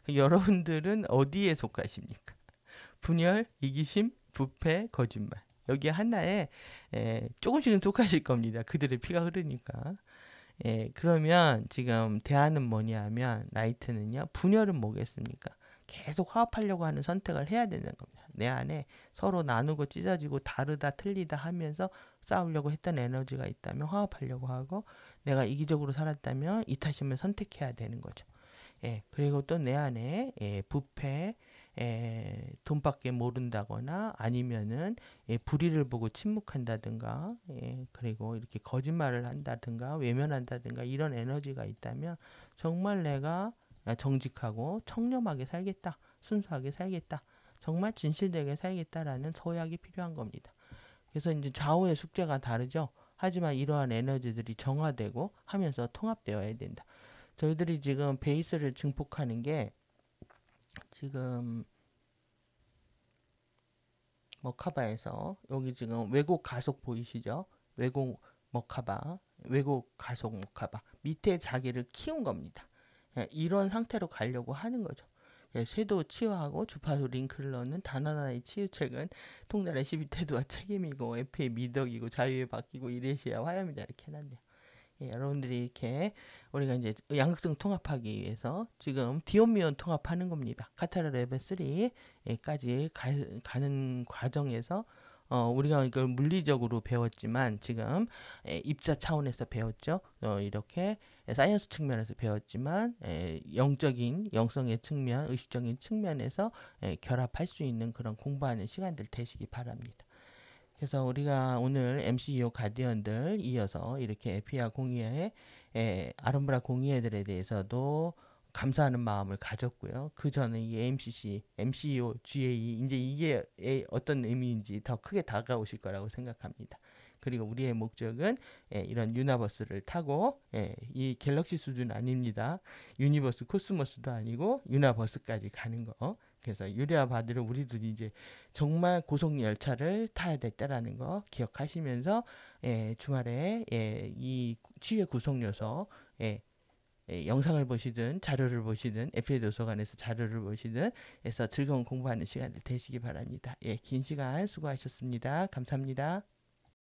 여러분들은 어디에 속하십니까? 분열, 이기심, 부패, 거짓말. 여기 하나에 조금씩은 속하실 겁니다. 그들의 피가 흐르니까. 그러면 지금 대안은 뭐냐 하면 라이트는요. 분열은 뭐겠습니까? 계속 화합하려고 하는 선택을 해야 되는 겁니다. 내 안에 서로 나누고 찢어지고 다르다 틀리다 하면서 싸우려고 했던 에너지가 있다면 화합하려고 하고 내가 이기적으로 살았다면 이타심을 선택해야 되는 거죠. 그리고 또 내 안에 부패, 돈밖에 모른다거나 아니면은 불의를 보고 침묵한다든가 그리고 이렇게 거짓말을 한다든가 외면한다든가 이런 에너지가 있다면 정말 내가 정직하고 청렴하게 살겠다, 순수하게 살겠다, 정말 진실되게 살겠다라는 서약이 필요한 겁니다. 그래서 이제 좌우의 숙제가 다르죠. 하지만 이러한 에너지들이 정화되고 하면서 통합되어야 된다. 저희들이 지금 베이스를 증폭하는 게 지금 머카바에서 여기 지금 왜곡 가속 보이시죠? 왜곡 머카바, 왜곡 가속 머카바 밑에 자기를 키운 겁니다. 이런 상태로 가려고 하는 거죠. 섀도우 치유하고 주파수 링크를 넣는 단 하나의 치유책은 통달의 12태도와 책임이고 F의 미덕이고 자유에 바뀌고 이레시아 화염이다 이렇게 해놨네요. 여러분들이 이렇게 우리가 이제 양극성 통합하기 위해서 지금 디온미온 통합하는 겁니다. 카타르 레벨 3까지 가는 과정에서 우리가 이걸 물리적으로 배웠지만 지금 입사 차원에서 배웠죠. 이렇게 사이언스 측면에서 배웠지만 영적인 영성의 측면, 의식적인 측면에서 결합할 수 있는 그런 공부하는 시간들 되시기 바랍니다. 그래서 우리가 오늘 MCU 가디언들 이어서 이렇게 에피아 공의회, 아름브라 공의회들에 대해서도 감사하는 마음을 가졌고요. 그 전에 이 AMCC, MCU, GA 이제 이게 어떤 의미인지 더 크게 다가오실 거라고 생각합니다. 그리고 우리의 목적은 이런 유나버스를 타고 이 갤럭시 수준 아닙니다. 유니버스 코스모스도 아니고 유나버스까지 가는 거. 그래서 유리아 바디를 우리도 이제 정말 고속 열차를 타야 됐다라는 거 기억하시면서 주말에 이 치유의 구성 요소 영상을 보시든 자료를 보시든 FA 도서관에서 자료를 보시든 해서 즐거운 공부하는 시간들 되시기 바랍니다. 긴 시간 수고하셨습니다. 감사합니다.